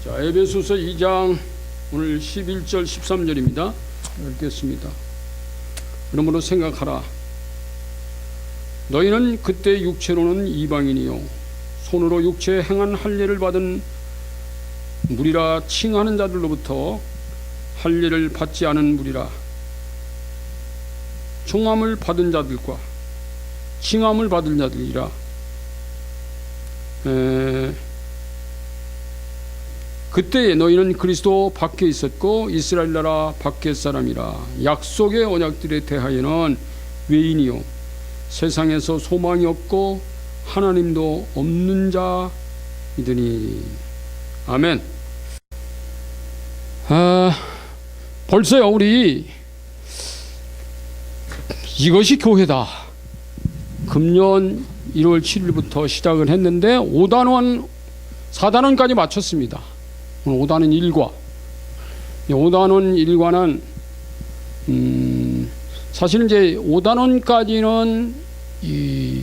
자, 에베소서 2장 오늘 11절 13절입니다. 읽겠습니다. 그러므로 생각하라. 너희는 그때 육체로는 이방인이요 손으로 육체에 행한 할례를 받은 무리라 칭하는 자들로부터 할례를 받지 않은 무리라. 청함을 받은 자들과 칭함을 받은 자들이라. 그때에 너희는 그리스도 밖에 있었고 이스라엘 나라 밖의 사람이라. 약속의 언약들에 대하여는 외인이요 세상에서 소망이 없고 하나님도 없는 자이더니. 아멘. 벌써요 우리 이것이 교회다. 금년 1월 7일부터 시작을 했는데 5단원 4단원까지 마쳤습니다. 오늘 5단원 1과 5단원 1과는 사실은 이제 5단원까지는 이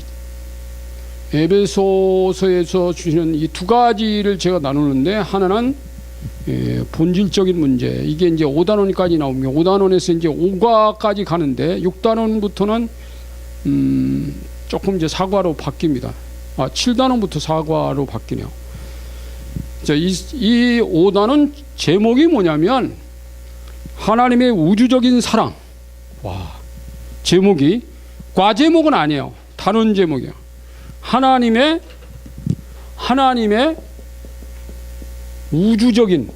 에베소서에서 주시는 이 두 가지를 제가 나누는데, 하나는 본질적인 문제, 이게 이제 5단원까지 나옵니다. 5단원에서 이제 5과까지 가는데 6단원부터는 조금 이제 사과로 바뀝니다. 7단원부터 사과로 바뀌네요. 자, 이 5단원 제목이 뭐냐면 하나님의 우주적인 사랑. 와, 제목이 과제목은 아니에요. 단원 제목이에요. 하나님의 우주적인.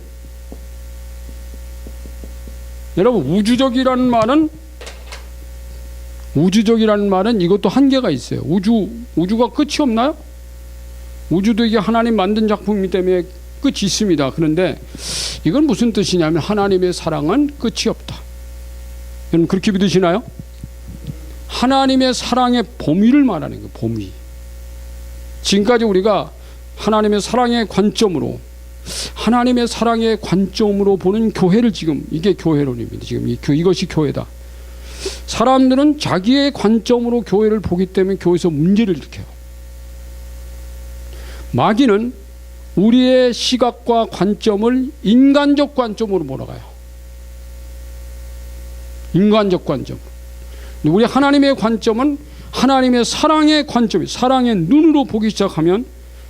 여러분, 우주적이라는 말은 이것도 한계가 있어요. 우주가 끝이 없나요? 우주도 이게 하나님 만든 작품이기 때문에 끝이 있습니다. 그런데 이건 무슨 뜻이냐면 하나님의 사랑은 끝이 없다. 여러분 그렇게 믿으시나요? 하나님의 사랑의 범위를 말하는 거예요. 범위. 지금까지 우리가 하나님의 사랑의 관점으로 보는 교회를 지금, 이게 교회론입니다. 지금 이것이 교회다. 사람들은 자기의 관점으로 교회를 보기 때문에 교회에서 문제를 일으켜요. 마귀는 우리의 시각과 관점을 인간적 관점으로 몰아가요. 인간적 관점. 우리 하나님의 관점은 하나님의 사랑의 관점이, 사랑의 눈으로 보기 시작하면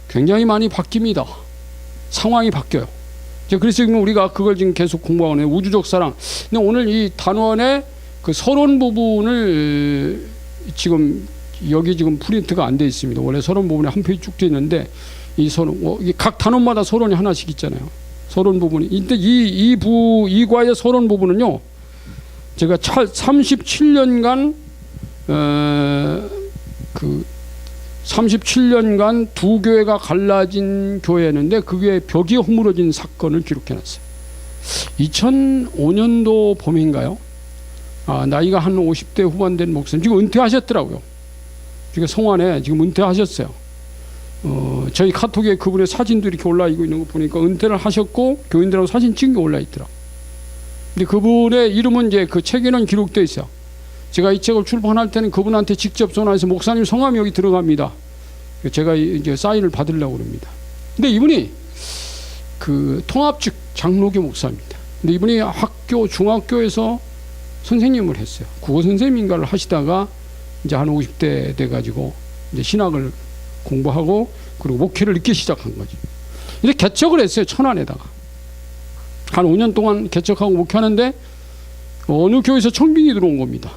굉장히 많이 바뀝니다. 상황이 바뀌어요. 그래서 지금 우리가 그걸 지금 계속 공부하고 있는 우주적 사랑. 근데 오늘 이 단원의 그 서론 부분을 지금 여기 지금 프린트가 안 돼 있습니다. 원래 서론 부분에 한 페이지 쭉 돼 있는데 이 서론, 각 단원마다 서론이 하나씩 있잖아요. 서론 부분이. 이때 이 과의 서론 부분은요, 제가 37년간 37년간 두 교회가 갈라진 교회였는데 그게 벽이 허물어진 사건을 기록해놨어요. 2005년도 봄인가요? 나이가 한 50대 후반 된 목사님, 지금 은퇴하셨더라고요. 지금 성안에 지금 은퇴하셨어요. 저희 카톡에 그분의 사진도 이렇게 올라있고 있는 거 보니까 은퇴를 하셨고 교인들하고 사진 찍은 게 올라있더라고요. 근데 그분의 이름은 이제 그 책에는 기록되어 있어요. 제가 이 책을 출판할 때는 그분한테 직접 전화해서 목사님 성함이 여기 들어갑니다. 제가 이제 사인을 받으려고 합니다. 근데 이분이 그 통합측 장로교 목사입니다. 근데 이분이 중학교에서 선생님을 했어요. 국어 선생님인가를 하시다가 이제 한 50대 돼가지고 이제 신학을 공부하고 그리고 목회를 늦게 시작한 거지. 이제 개척을 했어요. 천안에다가. 한 5년 동안 개척하고 목회하는데 어느 교회에서 청빙이 들어온 겁니다.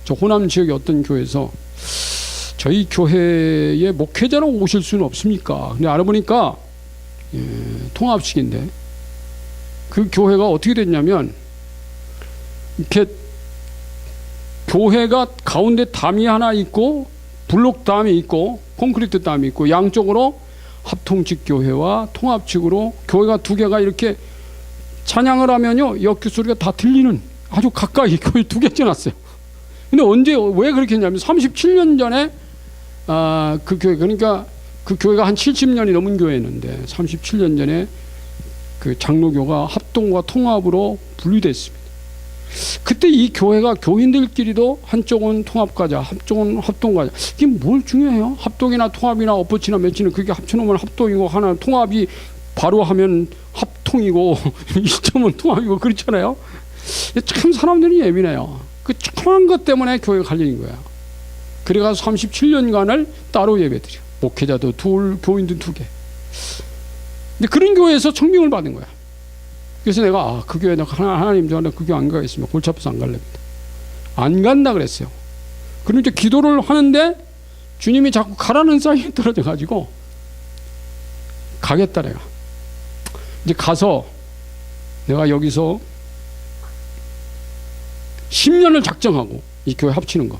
저 호남 지역의 어떤 교회에서 저희 교회에 목회자로 오실 수는 없습니까? 근데 알아보니까 통합식인데 그 교회가 어떻게 됐냐면 이렇게 교회가 가운데 담이 하나 있고 블록 담이 있고 콘크리트 담이 있고 양쪽으로 합통측 교회와 통합측으로 교회가 두 개가 이렇게 찬양을 하면요 역교 소리가 다 들리는 아주 가까이 교회 두 개 지어놨어요. 근데 왜 그렇게 했냐면 37년 전에 그 교회, 그러니까 그 교회가 한 70년이 넘은 교회였는데 37년 전에 그 장로교가 합동과 통합으로 분리됐습니다. 그때 이 교회가 교인들끼리도 한쪽은 통합가자, 한쪽은 합동가자. 이게 뭘 중요해요? 합동이나 통합이나 엎어치나 맺치는 그게 합쳐놓으면 합동이고 하나 통합이 바로 하면 소통이고 1점은 통합이고 그렇잖아요. 참 사람들이 예민해요. 그 조그만 것 때문에 교회가 갈리는 거야. 그래가서 37년간을 따로 예배드려. 목회자도 둘, 교인도 2개. 근데 그런 교회에서 청명을 받은 거야. 그래서 내가 그 교회 내가 하나님 저는 그 교회 안 가겠습니다. 골치 아파서 안 갈랍니다. 안 간다 그랬어요. 그리고 이제 기도를 하는데 주님이 자꾸 가라는 사인이 떨어져 가지고 가겠다 내가. 이제 가서 내가 여기서 10년을 작정하고 이 교회 합치는 거.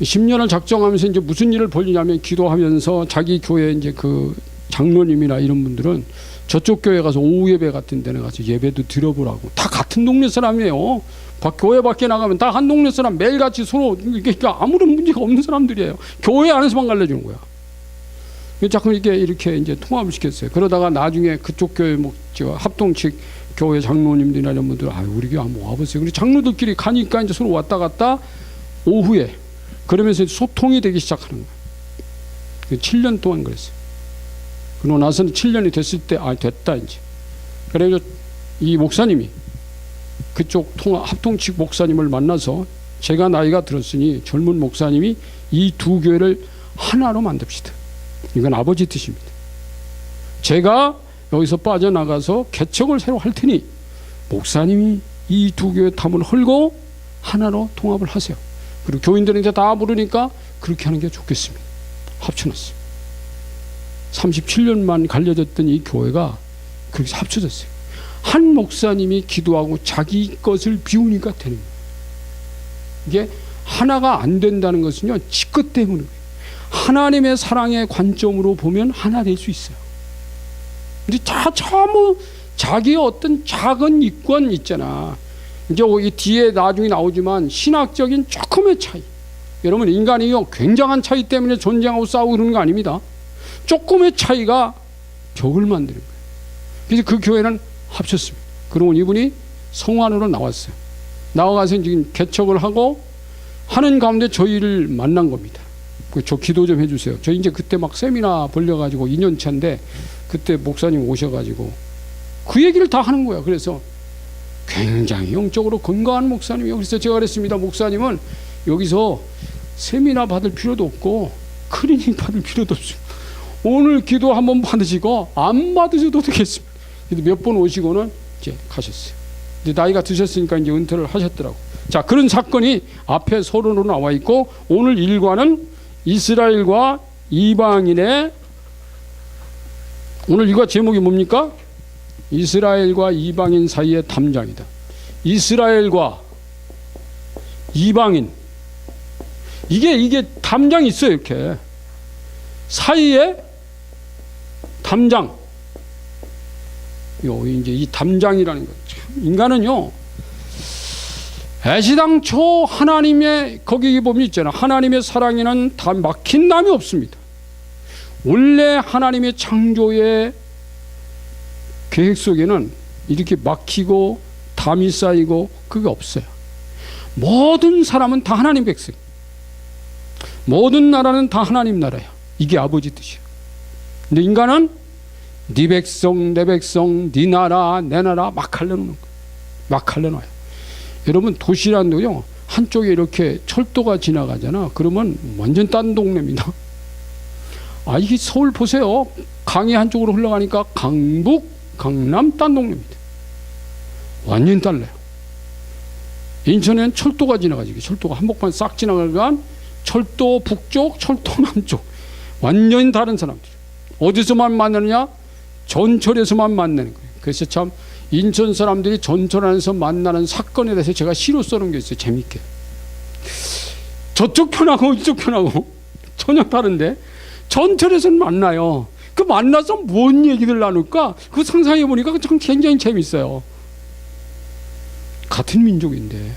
10년을 작정하면서 이제 무슨 일을 벌이냐면 기도하면서 자기 교회 이제 그 장로님이나 이런 분들은 저쪽 교회 가서 오후 예배 같은 데는 가서 예배도 드려보라고. 다 같은 동네 사람이에요. 교회 밖에 나가면 다 한 동네 사람 매일같이 서로 그러니까 아무런 문제가 없는 사람들이에요. 교회 안에서만 갈라주는 거야. 자꾸 이렇게 이제 통합을 시켰어요. 그러다가 나중에 그쪽 교회 합동 측 교회 장로님들이나 이런 분들 우리 교회 한번 와보세요. 그리고 장로들끼리 가니까 이제 서로 왔다 갔다 오후에 그러면서 소통이 되기 시작하는 거예요. 7년 동안 그랬어요. 그러고 나서는 7년이 됐을 때 됐다 이제. 그래서 이 목사님이 그쪽 합동 측 목사님을 만나서 제가 나이가 들었으니 젊은 목사님이 이 2 교회를 하나로 만듭시다. 이건 아버지 뜻입니다. 제가 여기서 빠져나가서 개척을 새로 할 테니 목사님이 이 2 교회 담을 헐고 하나로 통합을 하세요. 그리고 교인들은 이제 다 부르니까 그렇게 하는 게 좋겠습니다. 합쳐놨어요. 37년만 갈려졌던 이 교회가 그렇게 합쳐졌어요. 한 목사님이 기도하고 자기 것을 비우니까 되는 거예요. 이게 하나가 안 된다는 것은요, 지 것 때문에 하나님의 사랑의 관점으로 보면 하나 될 수 있어요. 근데 전부 자기의 어떤 작은 이권 있잖아. 이제 이 뒤에 나중에 나오지만 신학적인 조금의 차이. 여러분 인간이요 굉장한 차이 때문에 전쟁하고 싸우고 그러는 거 아닙니다. 조금의 차이가 벽을 만드는 거예요. 그래서 그 교회는 합쳤습니다. 그러고 이분이 성안으로 나왔어요. 나와가서 지금 개척을 하고 하는 가운데 저희를 만난 겁니다. 저 기도 좀 해주세요. 저 이제 그때 막 세미나 벌려가지고 2년 차인데 그때 목사님 오셔가지고 그 얘기를 다 하는 거야. 그래서 굉장히 영적으로 건강한 목사님이에요. 그래서 제가 그랬습니다. 목사님은 여기서 세미나 받을 필요도 없고 클리닉 받을 필요도 없어요. 오늘 기도 한번 받으시고 안 받으셔도 되겠습니다. 몇 번 오시고는 이제 가셨어요. 이제 나이가 드셨으니까 이제 은퇴를 하셨더라고. 자, 그런 사건이 앞에 서론으로 나와 있고 오늘 일과는 이스라엘과 이방인의 오늘 일과 제목이 뭡니까? 이스라엘과 이방인 사이의 담장이다. 이스라엘과 이방인 이게 담장이 있어요. 이렇게 사이에 담장. 이제 이 담장이라는 거. 인간은요 애시당초 하나님의 거기 보면 있잖아. 하나님의 사랑에는 다 막힌 담이 없습니다. 원래 하나님의 창조의 계획 속에는 이렇게 막히고 담이 쌓이고 그게 없어요. 모든 사람은 다 하나님 백성. 모든 나라는 다 하나님 나라야. 이게 아버지 뜻이에요. 근데 인간은 네 백성 내 백성 네 나라 내 나라 막 할려놓는 거예요. 막 할려놔요. 여러분 도시라는 데요 한쪽에 이렇게 철도가 지나가잖아. 그러면 완전 딴 동네입니다. 이게 서울 보세요. 강이 한쪽으로 흘러가니까 강북 강남 딴 동네입니다. 완전 달라요. 인천에는 철도가 지나가지고 철도가 한복판 싹 지나가니까 철도 북쪽 철도 남쪽 완전히 다른 사람들. 어디서만 만나느냐? 전철에서만 만나는 거예요. 그래서 참 인천 사람들이 전철 안에서 만나는 사건에 대해서 제가 시로 써놓은 게 있어요. 재밌게. 저쪽 편하고 이쪽 편하고 전혀 다른데 전철에서는 만나요. 그 만나서 뭔 얘기를 나눌까? 그거 상상해 보니까 참 굉장히 재밌어요. 같은 민족인데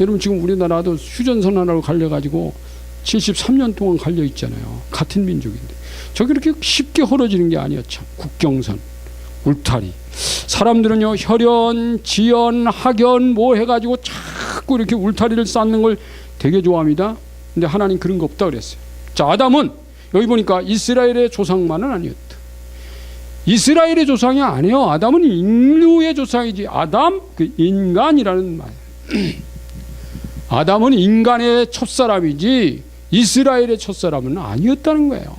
여러분 지금 우리나라도 휴전선 하나로 갈려가지고 73년 동안 갈려 있잖아요. 같은 민족인데 저게 이렇게 쉽게 헐어지는 게 아니야. 참 국경선 울타리. 사람들은요 혈연, 지연, 학연 뭐 해가지고 자꾸 이렇게 울타리를 쌓는 걸 되게 좋아합니다. 근데 하나님 그런 거 없다 그랬어요. 자, 아담은 여기 보니까 이스라엘의 조상만은 아니었다. 이스라엘의 조상이 아니에요. 아담은 인류의 조상이지. 아담, 그 인간이라는 말. 아담은 인간의 첫사람이지 이스라엘의 첫사람은 아니었다는 거예요.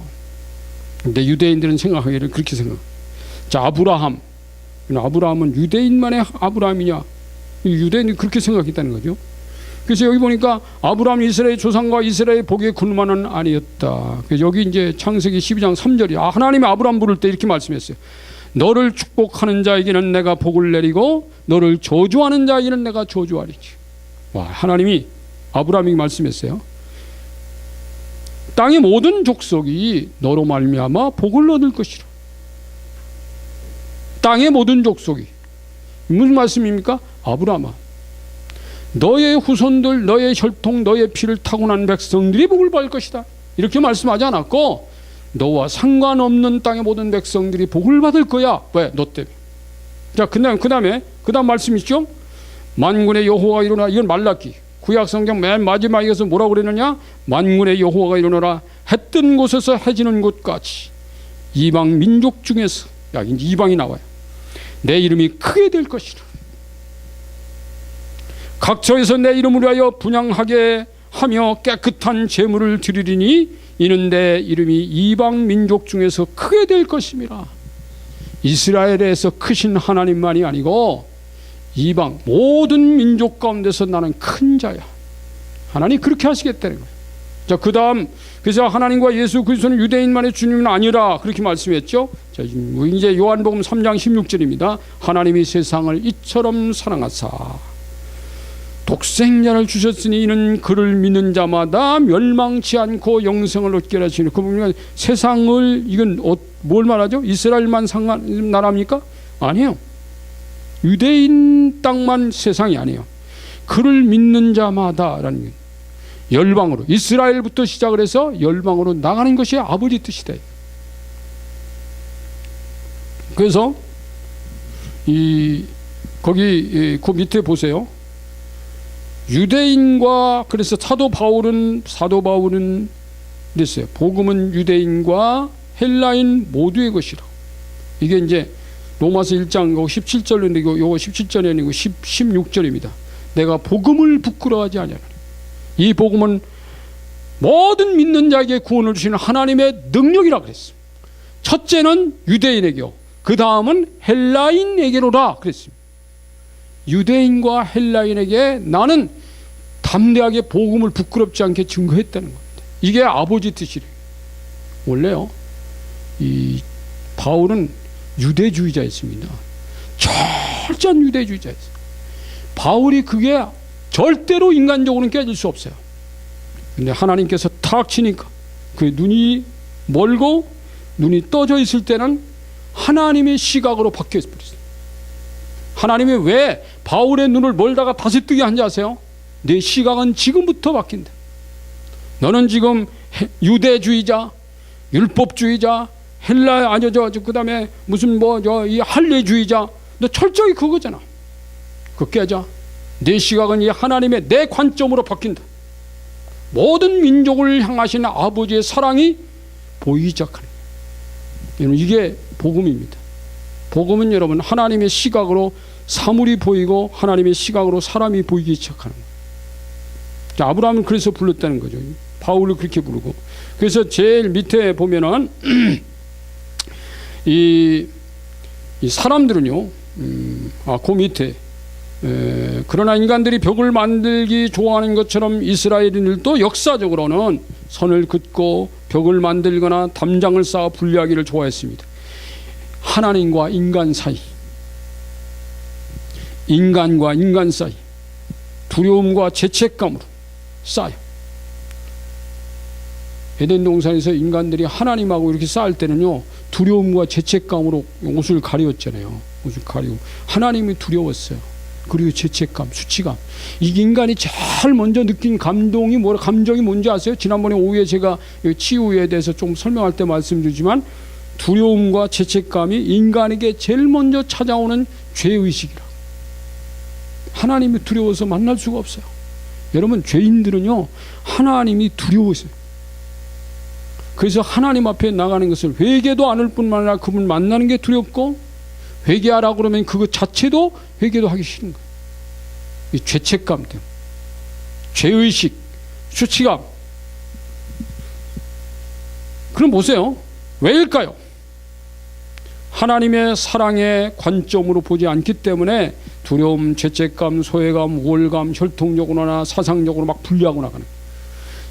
근데 유대인들은 생각하기를 그렇게 생각. 자, 아브라함. 아브라함은 유대인만의 아브라함이냐? 유대인이 그렇게 생각했다는 거죠. 그래서 여기 보니까 아브라함 이스라엘 조상과 이스라엘 복의 근원은 아니었다. 그래서 여기 이제 창세기 12장 3절이 하나님이 아브라함 부를 때 이렇게 말씀했어요. 너를 축복하는 자에게는 내가 복을 내리고 너를 저주하는 자에게는 내가 저주하리지. 와, 하나님이 아브라함에게 말씀했어요. 땅의 모든 족속이 너로 말미암아 복을 얻을 것이라. 땅의 모든 족속이 무슨 말씀입니까? 아브라함아, 너의 후손들, 너의 혈통, 너의 피를 타고난 백성들이 복을 받을 것이다. 이렇게 말씀하지 않았고 너와 상관없는 땅의 모든 백성들이 복을 받을 거야. 왜? 너 때문에. 자, 그 다음 말씀 있죠? 만군의 여호와가 일어나. 이건 말라기 구약 성경 맨 마지막에서 뭐라고 그랬느냐? 만군의 여호와가 일어나라. 해 뜬 곳에서 해 지는 곳까지 이방 민족 중에서, 야, 이제 이방이 나와요. 내 이름이 크게 될 것이라. 각처에서 내 이름을 위하여 분향하게 하며 깨끗한 제물을 드리리니 이는 내 이름이 이방 민족 중에서 크게 될 것임이라. 이스라엘에서 크신 하나님만이 아니고 이방 모든 민족 가운데서 나는 큰 자야. 하나님 그렇게 하시겠다는 거예요. 자, 그 다음, 그래서 하나님과 예수 그리스도는 유대인만의 주님은 아니라 그렇게 말씀했죠. 자, 이제 요한복음 3장 16절입니다. 하나님이 세상을 이처럼 사랑하사 독생자를 주셨으니 이는 그를 믿는 자마다 멸망치 않고 영생을 얻게 하시니. 그 보면 세상을, 이건 뭘 말하죠? 이스라엘만 상한 나라입니까? 아니에요. 유대인 땅만 세상이 아니에요. 그를 믿는 자마다라는 거예요. 열방으로, 이스라엘부터 시작을 해서 열방으로 나가는 것이 아버지 뜻이다. 그래서 거기 그 밑에 보세요. 유대인과, 그래서 사도 바울은 그랬어요. 복음은 유대인과 헬라인 모두의 것이라. 이게 이제 로마서 1장 17절인데 요거 17절이 아니고 16절입니다. 내가 복음을 부끄러워하지 아니하노니. 이 복음은 모든 믿는 자에게 구원을 주시는 하나님의 능력이라 그랬습니다. 첫째는 유대인에게요. 그 다음은 헬라인에게로라 그랬습니다. 유대인과 헬라인에게 나는 담대하게 복음을 부끄럽지 않게 증거했다는 겁니다. 이게 아버지 뜻이래요. 원래요, 이 바울은 유대주의자였습니다. 철저한 유대주의자였어요. 바울이 그게 절대로 인간적으로는 깨질 수 없어요. 근데 하나님께서 탁 치니까 그 눈이 멀고 눈이 떠져 있을 때는 하나님의 시각으로 바뀌어 버렸어요. 하나님이 왜 바울의 눈을 멀다가 다시 뜨게 한지 아세요? 내 시각은 지금부터 바뀐다. 너는 지금 유대주의자, 율법주의자, 그다음에 무슨 이 할례주의자, 너 철저히 그거잖아. 그거 깨자. 내 시각은 이 하나님의 내 관점으로 바뀐다. 모든 민족을 향하신 아버지의 사랑이 보이기 시작하는 거예요. 이게 복음입니다. 복음은 여러분 하나님의 시각으로 사물이 보이고 하나님의 시각으로 사람이 보이기 시작하는 거예요. 자, 아브라함은 그래서 불렀다는 거죠. 바울을 그렇게 부르고. 그래서 제일 밑에 보면은 이 사람들은요, 그 밑에 그러나 인간들이 벽을 만들기 좋아하는 것처럼 이스라엘인들도 역사적으로는 선을 긋고 벽을 만들거나 담장을 쌓아 분리하기를 좋아했습니다. 하나님과 인간 사이, 인간과 인간 사이 두려움과 죄책감으로 쌓여. 에덴 동산에서 인간들이 하나님하고 이렇게 싸울 때는요, 두려움과 죄책감으로 옷을 가렸잖아요. 옷을 가리고 하나님이 두려웠어요. 그리고 죄책감, 수치감. 이 인간이 제일 먼저 느낀 감정이 뭔지 아세요? 지난번에 오후에 제가 치유에 대해서 좀 설명할 때 말씀드리지만 두려움과 죄책감이 인간에게 제일 먼저 찾아오는 죄의식이라고. 하나님이 두려워서 만날 수가 없어요. 여러분, 죄인들은요, 하나님이 두려워서요. 그래서 하나님 앞에 나가는 것을 회개도 않을 뿐만 아니라 그분 만나는 게 두렵고, 회개하라고 그러면 그것 자체도 회개도 하기 싫은 거예요. 이 죄책감 때문에. 죄의식, 수치감. 그럼 보세요. 왜일까요? 하나님의 사랑의 관점으로 보지 않기 때문에 두려움, 죄책감, 소외감, 우월감, 혈통적으로나 사상적으로 막 분리하고 나가는.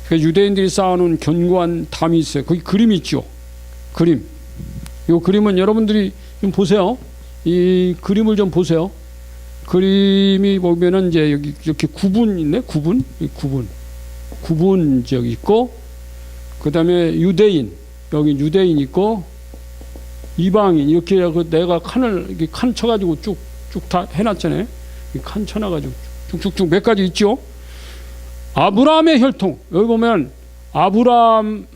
그러니까 유대인들이 쌓아놓은 견고한 담이 있어요. 거기 그림이 있죠. 그림. 이 그림은 여러분들이 좀 보세요. 이 그림을 좀 보세요. 그림이 보면은 이제 여기 이렇게 구분 있네. 구분 저기 있고, 그 다음에 유대인, 여기 유대인 있고, 이방인, 이렇게 내가 이렇게 칸 쳐가지고 쭉 다 해놨잖아요. 칸 쳐놔가지고 쭉쭉쭉 몇 가지 있죠. 아브라함의 혈통, 여기 보면 아브라함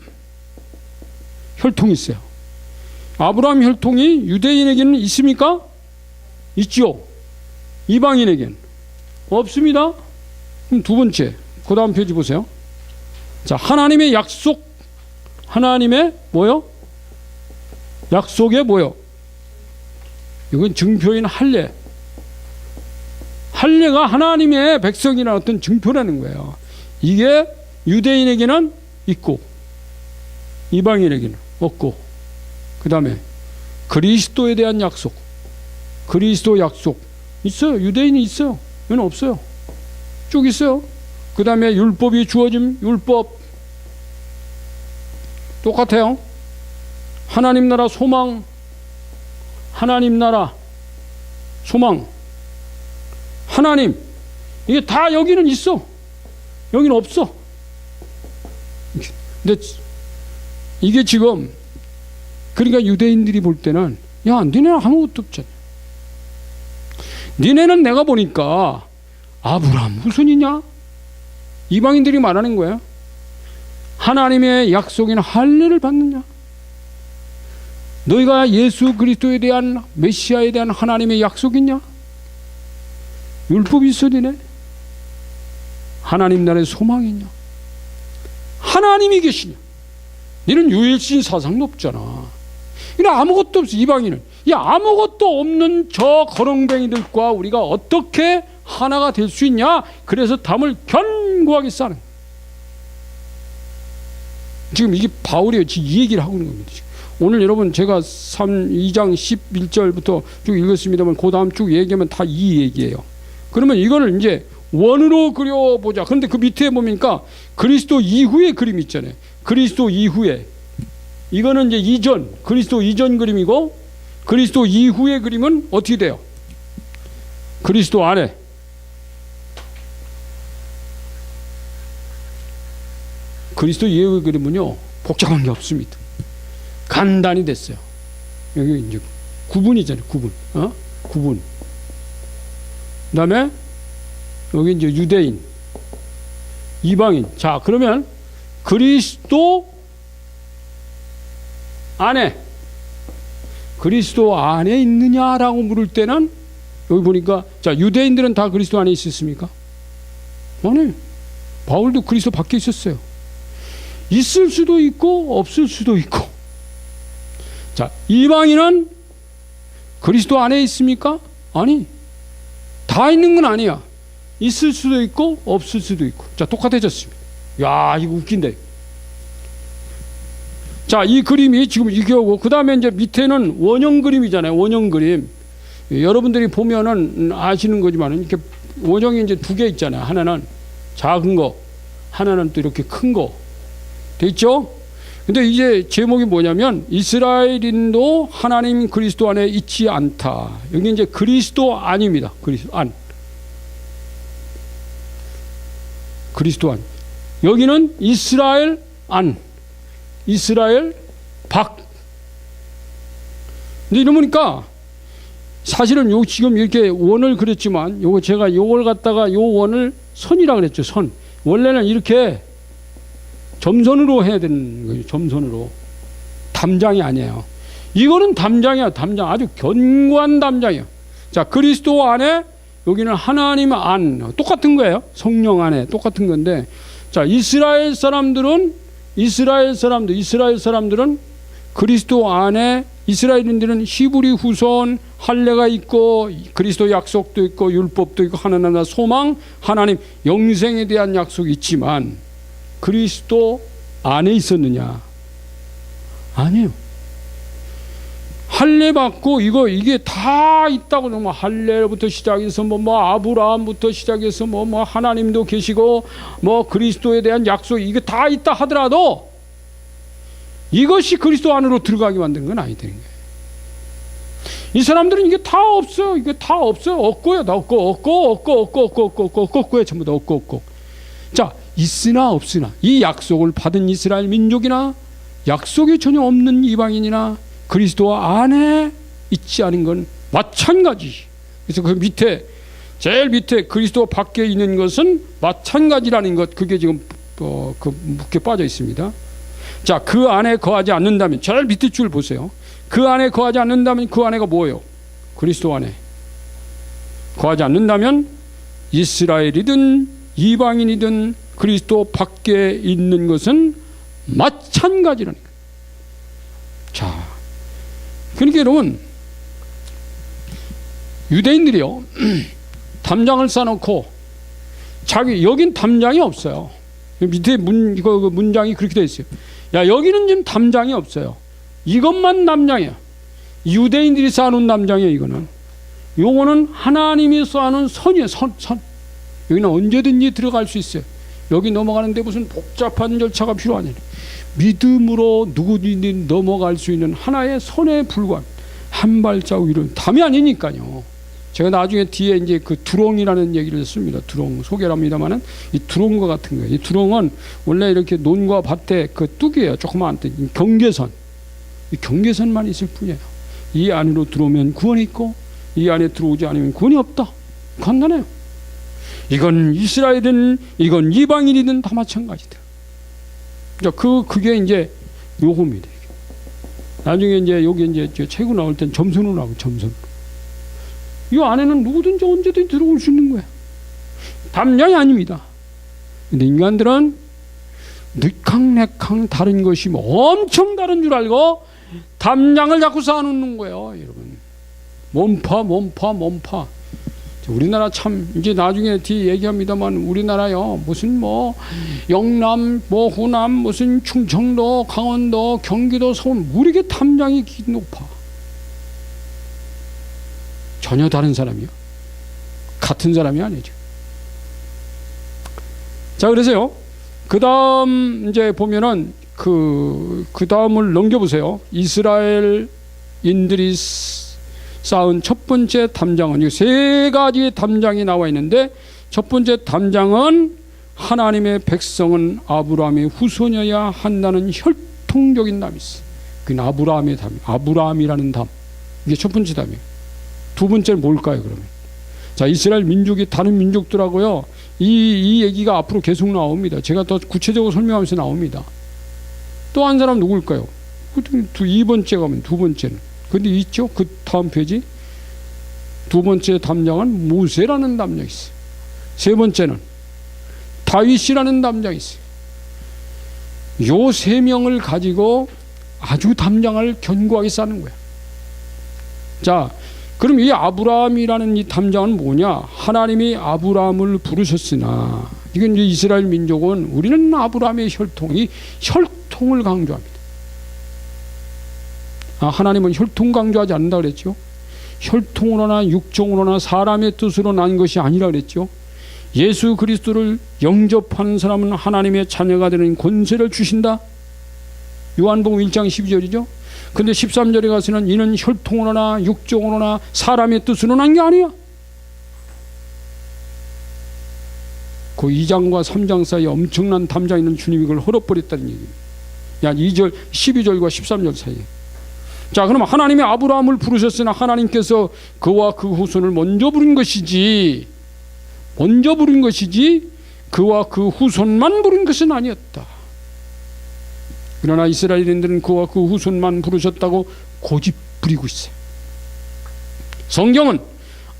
혈통이 있어요. 아브라함 혈통이 유대인에게는 있습니까? 있죠. 이방인에게는 없습니다. 그럼 두 번째, 그 다음 페이지 보세요. 자, 하나님의 약속, 하나님의 뭐요? 약속에 뭐요? 이건 증표인 할례. 할례가 하나님의 백성이라는 어떤 증표라는 거예요. 이게 유대인에게는 있고 이방인에게는 없고, 그 다음에 그리스도에 대한 약속, 그리스도 약속 있어요. 유대인이 있어요. 이건 없어요. 쭉 있어요. 그 다음에 율법이 주어짐, 율법 똑같아요. 하나님 나라 소망, 하나님 나라 소망, 하나님, 이게 다 여기는 있어. 여기는 없어. 근데 이게 지금, 그러니까 유대인들이 볼 때는, 야, 니네는 아무것도 없잖아. 니네는 내가 보니까 아브라함 후손이냐? 이방인들이 말하는 거야. 하나님의 약속인 할례를 받느냐? 너희가 예수 그리스도에 대한, 메시아에 대한 하나님의 약속이냐? 율법이 있어 니네? 하나님 나라의 소망이냐? 하나님이 계시냐? 너는 유일신 사상도 없잖아. 이는 아무것도 없어. 이방인은 이 아무것도 없는 저 거렁뱅이들과 우리가 어떻게 하나가 될 수 있냐? 그래서 담을 견고하게 쌓는. 지금 이게 바울이 지금 이 얘기를 하고 있는 겁니다. 지금. 오늘 여러분 제가 2장 11절부터 쭉 읽었습니다만 그 다음 쭉 얘기하면 다 이 얘기예요. 그러면 이거를 이제 원으로 그려보자. 그런데 그 밑에 보니까 그리스도 이후의 그림이 있잖아요. 그리스도 이후에, 이거는 이제 이전, 그리스도 이전 그림이고, 그리스도 이후의 그림은 어떻게 돼요? 그리스도 안에. 그리스도 이후의 그림은요 복잡한 게 없습니다. 간단히 됐어요. 여기 이제 구분이잖아요. 구분. 그 다음에 여기 이제 유대인, 이방인. 자, 그러면 그리스도 안에, 그리스도 안에 있느냐라고 물을 때는 여기 보니까, 자, 유대인들은 다 그리스도 안에 있었습니까? 아니, 바울도 그리스도 밖에 있었어요. 있을 수도 있고 없을 수도 있고. 자, 이방인은 그리스도 안에 있습니까? 아니, 다 있는 건 아니야. 있을 수도 있고 없을 수도 있고. 자, 똑같아졌습니다. 야, 이거 웃긴데. 자, 이 그림이 지금 이게 오고, 그 다음에 이제 밑에는 원형 그림이잖아요. 원형 그림. 여러분들이 보면은 아시는 거지만 이렇게 원형이 이제 두 개 있잖아요. 하나는 작은 거, 하나는 또 이렇게 큰 거. 돼 있죠? 근데 이제 제목이 뭐냐면 이스라엘인도 하나님 그리스도 안에 있지 않다. 여기 이제 그리스도 안입니다. 그리스도 안. 그리스도 안. 여기는 이스라엘 안. 이스라엘 밖. 근데 이러니까 사실은 요 지금 이렇게 원을 그렸지만 요거 제가 요걸 갖다가 요 원을 선이라 그랬죠. 선. 원래는 이렇게 점선으로 해야 되는 거예요. 점선으로. 담장이 아니에요. 이거는 담장이야. 담장. 아주 견고한 담장이야. 자, 그리스도 안에, 여기는 하나님 안. 똑같은 거예요. 성령 안에 똑같은 건데, 자, 이스라엘 사람들은 이스라엘 사람들은 그리스도 안에, 이스라엘인들은 히브리 후손 할례가 있고 그리스도 약속도 있고 율법도 있고 하나님 나라 소망, 하나님 영생에 대한 약속이 있지만 그리스도 안에 있었느냐? 아니에요. 할례 받고 이게 다 있다고. 뭐 할례부터 시작해서 뭐 아브라함부터 시작해서 뭐 하나님도 계시고 뭐 그리스도에 대한 약속, 이게 다 있다 하더라도 이것이 그리스도 안으로 들어가게 만든 건 아니되는 거예요. 이 사람들은 이게 다 없어요. 이게 다 없어요. 없고요. 다 없고요. 전부 다 없고. 자, 있으나 없으나 이 약속을 받은 이스라엘 민족이나 약속이 전혀 없는 이방인이나 그리스도 안에 있지 않은 건 마찬가지. 그래서 그 밑에, 제일 밑에 그리스도 밖에 있는 것은 마찬가지라는 것, 그게 지금 묶여 빠져 있습니다. 자, 그 안에 거하지 않는다면, 제일 밑에 줄 보세요. 그 안에 거하지 않는다면, 그 안에가 뭐예요? 그리스도 안에 거하지 않는다면 이스라엘이든 이방인이든 그리스도 밖에 있는 것은 마찬가지라는 거예요. 자, 그러니까 여러분, 유대인들이요 담장을 쌓아놓고 여긴 담장이 없어요. 밑에 문장이 그렇게 되어 있어요. 야, 여기는 지금 담장이 없어요. 이것만 담장이야. 유대인들이 쌓아놓은 담장이에요. 이거는, 요거는 하나님이 쌓아놓은 선이에요. 선. 여기는 언제든지 들어갈 수 있어요. 여기 넘어가는데 무슨 복잡한 절차가 필요하냐. 믿음으로 누구든지 넘어갈 수 있는 하나의 선에 불과한 한 발자국 위로, 담이 아니니까요. 제가 나중에 뒤에 이제 그 두렁이라는 얘기를 씁니다. 두렁 소개를 합니다만은, 이 두렁과 같은 거예요. 이 두렁은 원래 이렇게 논과 밭에 그 뚝이에요. 조그마한 뚝, 경계선. 이 경계선만 있을 뿐이에요. 이 안으로 들어오면 구원이 있고 이 안에 들어오지 않으면 구원이 없다. 간단해요. 이건 이스라엘이든 이건 이방인이든 다 마찬가지다. 그게 이제 요겁니다. 나중에 이제 여기 이제 최고 나올 땐 점선으로 나오고, 점선. 이 안에는 누구든지 언제든지 들어올 수 있는 거야. 담량이 아닙니다. 근데 인간들은 느캉내캉 다른 것이 뭐 엄청 다른 줄 알고 담량을 자꾸 쌓아놓는 거예요, 여러분. 몸파. 우리나라 참, 이제 나중에 뒤에 얘기합니다만, 우리나라요 무슨 뭐 영남, 뭐 호남, 무슨 충청도, 강원도, 경기도, 서울, 우리게 담량이 높아. 전혀 다른 사람이요. 같은 사람이 아니죠. 자, 그래서요, 그 다음 이제 보면은 그 다음을 넘겨보세요. 이스라엘인들이 쌓은 첫 번째 담장은, 이 세 가지 담장이 나와 있는데, 첫 번째 담장은 하나님의 백성은 아브라함의 후손이어야 한다는 혈통적인 담이 있어요. 그게 아브라함의 담, 아브라함이라는 담. 이게 첫 번째 담이에요. 두 번째는 뭘까요, 그러면? 자, 이스라엘 민족이 다른 민족들하고요, 이 얘기가 앞으로 계속 나옵니다. 제가 더 구체적으로 설명하면서 나옵니다. 또 한 사람 누굴까요? 2번째 가면 두 번째는. 근데 있죠? 그 다음 페이지. 두 번째 담장은 모세라는 담장이 있어요. 세 번째는 다윗이라는 담장이 있어요. 요 세 명을 가지고 아주 담장을 견고하게 쌓는 거야. 자, 그럼 이 아브라함이라는 이 담장은 뭐냐? 하나님이 아브라함을 부르셨으나, 이건 이제 이스라엘 민족은, 우리는 아브라함의 혈통을 강조합니다. 하나님은 혈통 강조하지 않는다 그랬죠. 혈통으로나 육종으로나 사람의 뜻으로 난 것이 아니라 그랬죠. 예수 그리스도를 영접하는 사람은 하나님의 자녀가 되는 권세를 주신다. 요한복음 1장 12절이죠. 근데 13절에 가서는 이는 혈통으로나 육종으로나 사람의 뜻으로 난 게 아니야. 그 2장과 3장 사이에 엄청난 담장이 있는 주님이 그걸 헐어버렸다는 얘기입니다. 2절, 12절과 13절 사이에. 자, 그럼 하나님이 아브라함을 부르셨으나 하나님께서 그와 그 후손을 먼저 부른 것이지 그와 그 후손만 부른 것은 아니었다. 그러나 이스라엘인들은 그와 그 후손만 부르셨다고 고집 부리고 있어요. 성경은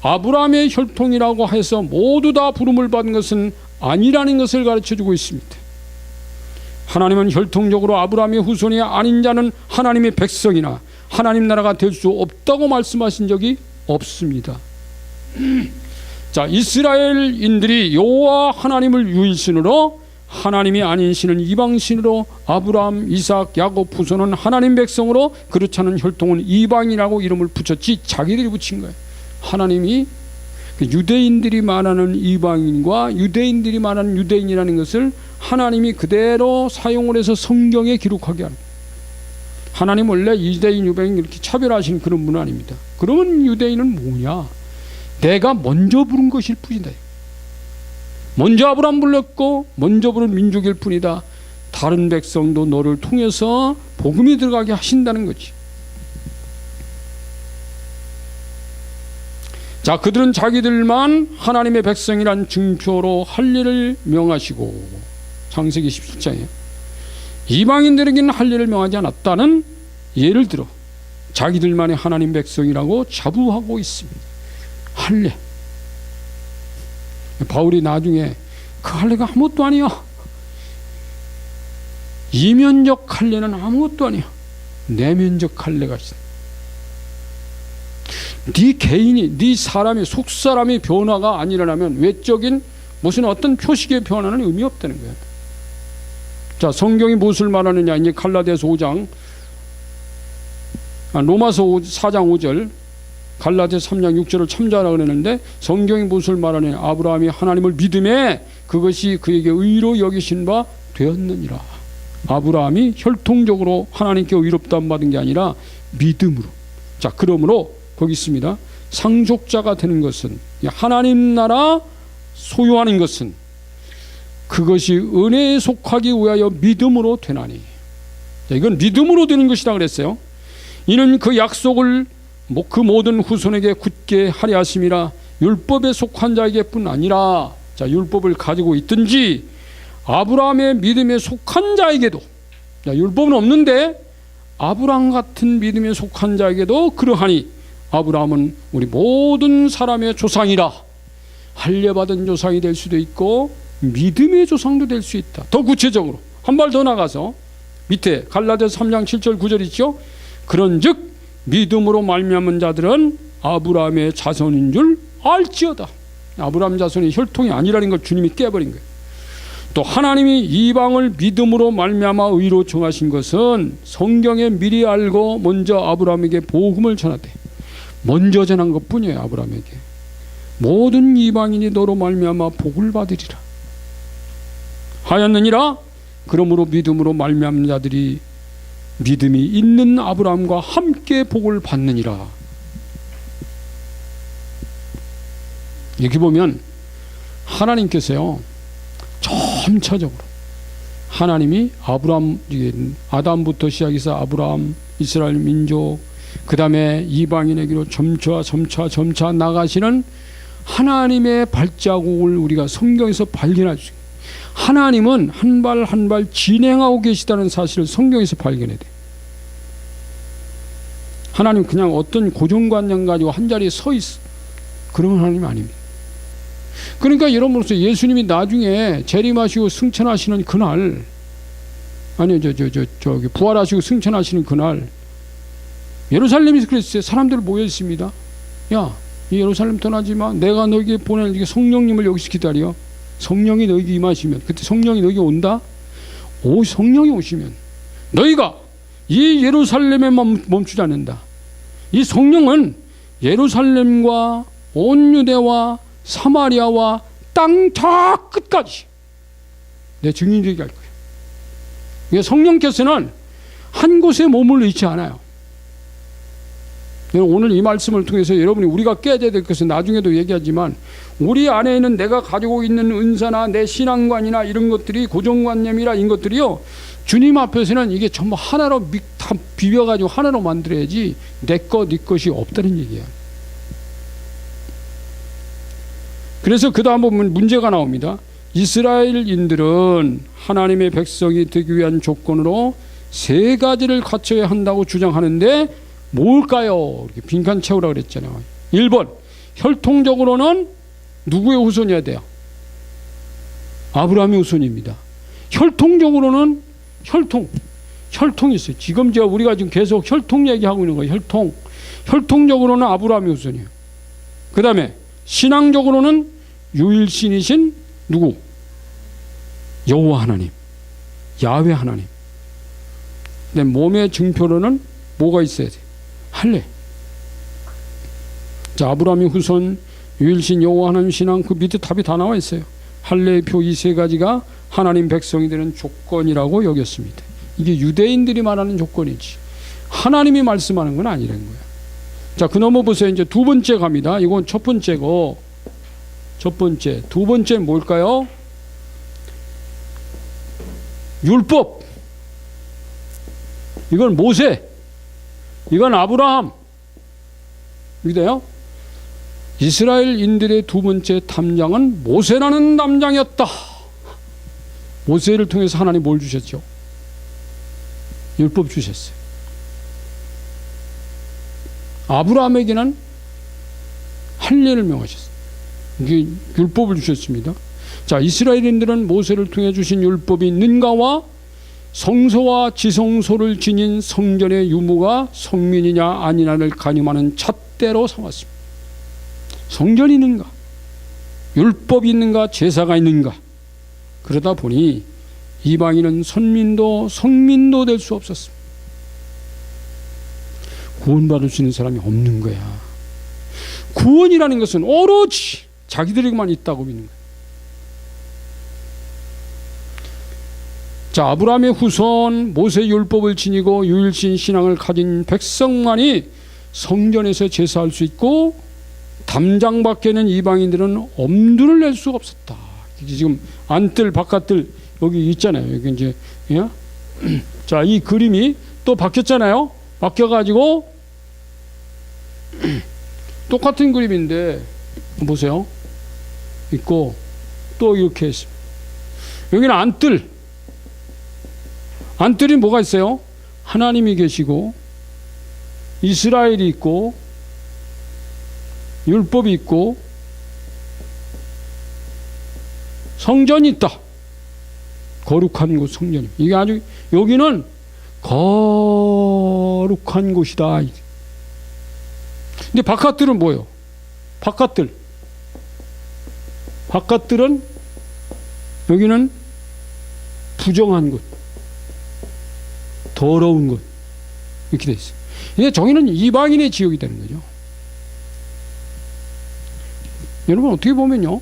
아브라함의 혈통이라고 해서 모두 다 부름을 받은 것은 아니라는 것을 가르쳐주고 있습니다. 하나님은 혈통적으로 아브라함의 후손이 아닌 자는 하나님의 백성이나 하나님 나라가 될 수 없다고 말씀하신 적이 없습니다. 자, 이스라엘인들이 여호와 하나님을 유일신으로, 하나님이 아닌 신은 이방신으로, 아브라함, 이삭, 야곱 후손은 하나님 백성으로, 그렇지 않은 혈통은 이방이라고 이름을 붙였지 자기들이 붙인 거예요. 하나님이 유대인들이 말하는 이방인과 유대인들이 말하는 유대인이라는 것을 하나님이 그대로 사용을 해서 성경에 기록하게 하는 거예요. 하나님 원래 유대인, 유대인 이렇게 차별하시는 그런 분 아닙니다. 그러면 유대인은 뭐냐? 내가 먼저 부른 것일 뿐이다. 먼저 아브라함 불렀고 먼저 부른 민족일 뿐이다. 다른 백성도 너를 통해서 복음이 들어가게 하신다는 거지. 자, 그들은 자기들만 하나님의 백성이란 증표로 할 일을 명하시고, 창세기 17장에 이방인들에게는 할 일을 명하지 않았다는 예를 들어 자기들만의 하나님 백성이라고 자부하고 있습니다. 할례. 바울이 나중에 그 할례가 아무것도 아니야. 이면적 할례는 아무것도 아니야. 내면적 할례가 있어. 네 개인이, 네 사람이, 속사람이 변화가 안 일어나면 외적인 무슨 어떤 표식의 변화는 의미 없다는 거야. 자, 성경이 무엇을 말하느냐? 이제 갈라디아서 5장, 로마서 4장 5절, 갈라디아서 3장 6절을 참조하라 그랬는데, 성경이 무엇을 말하느냐? 아브라함이 하나님을 믿음에 그것이 그에게 의로 여기신 바 되었느니라. 아브라함이 혈통적으로 하나님께 의롭다함 받은 게 아니라 믿음으로. 자, 그러므로 거기 있습니다. 상속자가 되는 것은, 하나님 나라 소유하는 것은 그것이 은혜에 속하기 위하여 믿음으로 되나니. 자, 이건 믿음으로 되는 것이라 그랬어요. 이는 그 약속을 그 모든 후손에게 굳게 하려 하심이라. 율법에 속한 자에게뿐 아니라, 자, 율법을 가지고 있든지 아브라함의 믿음에 속한 자에게도, 자, 율법은 없는데 아브라함 같은 믿음에 속한 자에게도 그러하니, 아브라함은 우리 모든 사람의 조상이라. 할례받은 조상이 될 수도 있고 믿음의 조상도 될 수 있다. 더 구체적으로 한 발 더 나가서 밑에 갈라디아서 3장 7절 9절 있죠. 그런즉 믿음으로 말미암은 자들은 아브라함의 자손인 줄 알지어다. 아브라함 자손이 혈통이 아니라는 걸 주님이 깨버린 거예요. 또 하나님이 이방을 믿음으로 말미암아 의로 정하신 것은 성경에 미리 알고 먼저 아브라함에게 복음을 전하되, 먼저 전한 것뿐이에요. 아브라함에게 모든 이방인이 너로 말미암아 복을 받으리라 하였느니라. 그러므로 믿음으로 말미암는 자들이 믿음이 있는 아브라함과 함께 복을 받느니라. 여기 보면 하나님께서요, 점차적으로 하나님이 아브라함, 아담부터 시작해서 아브라함, 이스라엘 민족, 그 다음에 이방인에게로 점차 나가시는 하나님의 발자국을 우리가 성경에서 발견할 수 있어요. 하나님은 한 발 한 발 진행하고 계시다는 사실을 성경에서 발견해야 돼. 하나님 그냥 어떤 고정관념 가지고 한 자리에 서 있어, 그런 하나님 아닙니다. 그러니까 여러분으로서 예수님이 나중에 재림하시고 승천하시는 그날, 아니요, 저기 부활하시고 승천하시는 그날, 예루살렘에서 그랬어요. 사람들 모여 있습니다. 야, 이 예루살렘 떠나지 마. 내가 너에게 보낼 성령님을 여기서 기다려. 성령이 너에게 임하시면, 그때 성령이 너에게 온다. 성령이 오시면 너희가 이 예루살렘에 멈추지 않는다. 이 성령은 예루살렘과 온 유대와 사마리아와 땅 저 끝까지 내 증인이 되게 할 거예요. 성령께서는 한 곳에 머물러 있지 않아요. 오늘 이 말씀을 통해서 여러분이 우리가 깨야 될 것은, 나중에도 얘기하지만, 우리 안에 있는 내가 가지고 있는 은사나 내 신앙관이나 이런 것들이, 고정관념이라 이런 것들이요, 주님 앞에서는 이게 전부 하나로 다 비벼가지고 하나로 만들어야지 내 것, 네 것이 없다는 얘기야. 그래서 그 다음 보면 문제가 나옵니다. 이스라엘인들은 하나님의 백성이 되기 위한 조건으로 세 가지를 갖춰야 한다고 주장하는데 뭘까요? 이렇게 빈칸 채우라고 그랬잖아요. 1번, 혈통적으로는 누구의 후손이어야 돼요? 아브라함의 후손입니다. 혈통적으로는 혈통이 있어요. 지금 우리가 지금 계속 혈통 얘기하고 있는 거예요. 혈통적으로는 아브라함이 우선이에요. 그 다음에 신앙적으로는 유일신이신 누구? 여호와 하나님, 야훼 하나님. 근데 몸의 증표로는 뭐가 있어야 돼요? 할례. 자, 아브라함의 후손, 유일신 여호와 하나님 신앙, 그 밑에 답이 다 나와 있어요. 할례의 표 이 세 가지가 하나님 백성이 되는 조건이라고 여겼습니다. 이게 유대인들이 말하는 조건이지 하나님이 말씀하는 건 아니라는 거예요. 자, 그 넘어 보세요. 이제 두 번째 갑니다. 이건 첫 번째고, 두 번째 뭘까요? 율법. 이건 모세, 이건 아브라함. 이렇게 돼요. 이스라엘인들의 두 번째 담장은 모세라는 담장이었다. 모세를 통해서 하나님 뭘 주셨죠? 율법 주셨어요. 아브라함에게는 할례를 명하셨어요. 이게 율법을 주셨습니다. 자, 이스라엘인들은 모세를 통해 주신 율법이 있는가와 성소와 지성소를 지닌 성전의 유무가 성민이냐 아니냐를 가늠하는 잣대로 삼았습니다. 성전이 있는가, 율법이 있는가, 제사가 있는가. 그러다 보니 이방인은 선민도 성민도 될 수 없었습니다. 구원받을 수 있는 사람이 없는 거야. 구원이라는 것은 오로지 자기들에게만 있다고 믿는 거야. 자, 아브라함의 후손, 모세 율법을 지니고 유일신 신앙을 가진 백성만이 성전에서 제사할 수 있고, 담장 밖에는 이방인들은 엄두를 낼 수가 없었다. 지금 안뜰 바깥뜰 여기 있잖아요. 여기 이제, 예? 자, 이 그림이 또 바뀌었잖아요. 바뀌어가지고 똑같은 그림인데 보세요. 있고 또 이렇게 했습니다. 여기는 안뜰이 뭐가 있어요? 하나님이 계시고 이스라엘이 있고 율법이 있고 성전이 있다. 거룩한 곳 성전이. 이게 아주 여기는 거룩한 곳이다. 근데 바깥들은 뭐예요? 바깥들은 여기는 부정한 곳, 더러운 곳 이렇게 돼 있어요. 근데 저기는 이방인의 지역이 되는 거죠. 여러분 어떻게 보면요,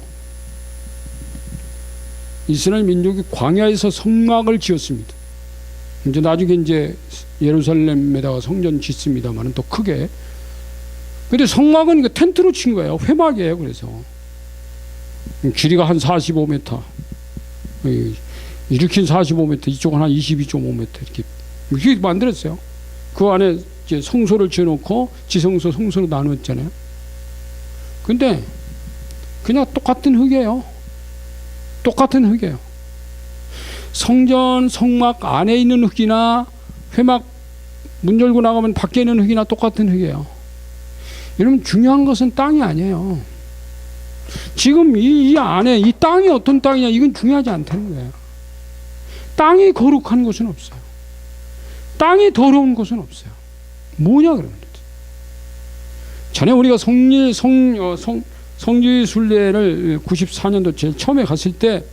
이스라엘 민족이 광야에서 성막을 지었습니다. 이제 나중에 이제 예루살렘에다가 성전 짓습니다만은 또 크게. 근데 성막은 그 텐트로 친 거예요. 회막이에요. 그래서 길이가 한 45m, 이렇게 45m, 이쪽은 한 22.5m 이렇게 만들었어요. 그 안에 이제 성소를 지어놓고 지성소, 성소로 나누었잖아요. 근데 그냥 똑같은 흙이에요. 성전, 성막 안에 있는 흙이나 회막 문 열고 나가면 밖에 있는 흙이나 똑같은 흙이에요. 여러분 중요한 것은 땅이 아니에요. 지금 이 안에 이 땅이 어떤 땅이냐 이건 중요하지 않다는 거예요. 땅이 거룩한 곳은 없어요. 땅이 더러운 곳은 없어요. 뭐냐 그러면 전에 우리가 성지 순례를 94년도 제일 처음에 갔을 때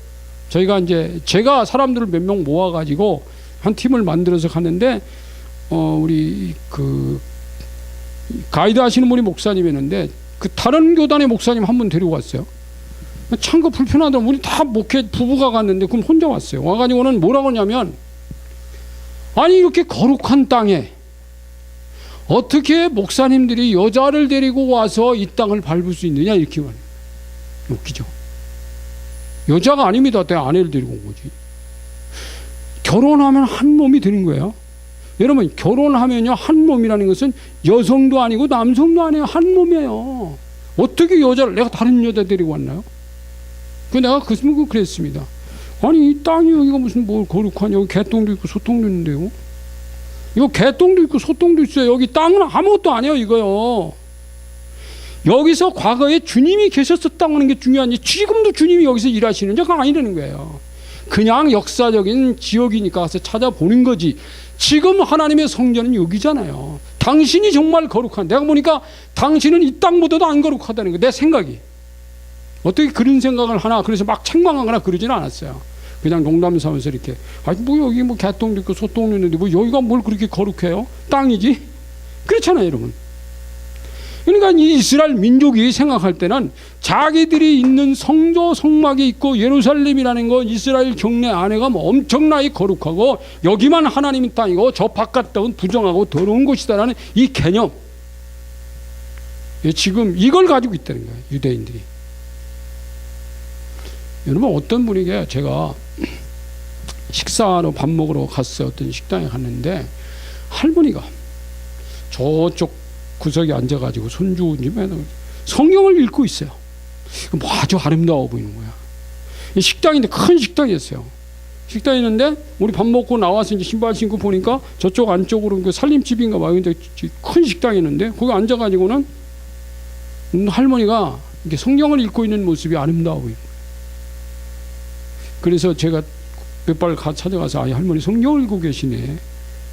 저희가 이제 제가 사람들을 몇 명 모아가지고 한 팀을 만들어서 갔는데 우리 그 가이드 하시는 분이 목사님이었는데 그 다른 교단의 목사님 한 분 데리고 왔어요. 참 그 불편하더라고. 우리 다 목회 부부가 갔는데 그럼 혼자 왔어요. 와가지고는 뭐라고 하냐면, 아니 이렇게 거룩한 땅에 어떻게 목사님들이 여자를 데리고 와서 이 땅을 밟을 수 있느냐 이렇게 말해요. 웃기죠. 여자가 아닙니다. 내 아내를 데리고 온 거지. 결혼하면 한 몸이 되는 거예요. 여러분 결혼하면요 한 몸이라는 것은 여성도 아니고 남성도 아니에요. 한 몸이에요. 어떻게 여자를 내가 다른 여자 데리고 왔나요? 그 내가 그랬습니다. 아니 이 땅이 여기가 무슨 뭘 거룩하냐. 여기 개똥도 있고 소똥도 있는데요. 이거 개똥도 있고 소똥도 있어요. 여기 땅은 아무것도 아니에요. 이거요. 여기서 과거에 주님이 계셨었다는 게 중요한지 지금도 주님이 여기서 일하시는지 그건 아니라는 거예요. 그냥 역사적인 지역이니까 가서 찾아보는 거지. 지금 하나님의 성전은 여기잖아요. 당신이 정말 거룩한, 내가 보니까 당신은 이 땅보다도 안 거룩하다는 거, 내 생각이. 어떻게 그런 생각을 하나, 그래서 막 책망하거나 그러지는 않았어요. 그냥 농담 삼아서 이렇게, 아니 뭐 여기 뭐 개똥도 있고 소똥도 있는데 뭐 여기가 뭘 그렇게 거룩해요? 땅이지? 그렇잖아요, 여러분. 그러니까 이 이스라엘 민족이 생각할 때는 자기들이 있는 성소 성막이 있고 예루살렘이라는 거, 이스라엘 경내 안에가 뭐 엄청나게 거룩하고 여기만 하나님의 땅이고 저 바깥 땅은 부정하고 더러운 곳이다라는 이 개념, 지금 이걸 가지고 있다는 거예요, 유대인들이. 여러분, 어떤 분에게 제가 식사하러 밥 먹으러 갔어요. 어떤 식당에 갔는데 할머니가 저쪽 구석에 앉아가지고 손주 성경을 읽고 있어요. 뭐 아주 아름다워 보이는 거야. 식당인데, 큰 식당이었어요. 식당이었는데 우리 밥 먹고 나와서 이제 신발 신고 보니까 저쪽 안쪽으로 그 살림집인가 봐요. 근데 큰 식당이었는데 거기 앉아가지고는 할머니가 이렇게 성경을 읽고 있는 모습이 아름다워 보이는 거예요. 그래서 제가 몇 발 찾아가서, 아, 할머니 성경을 읽고 계시네,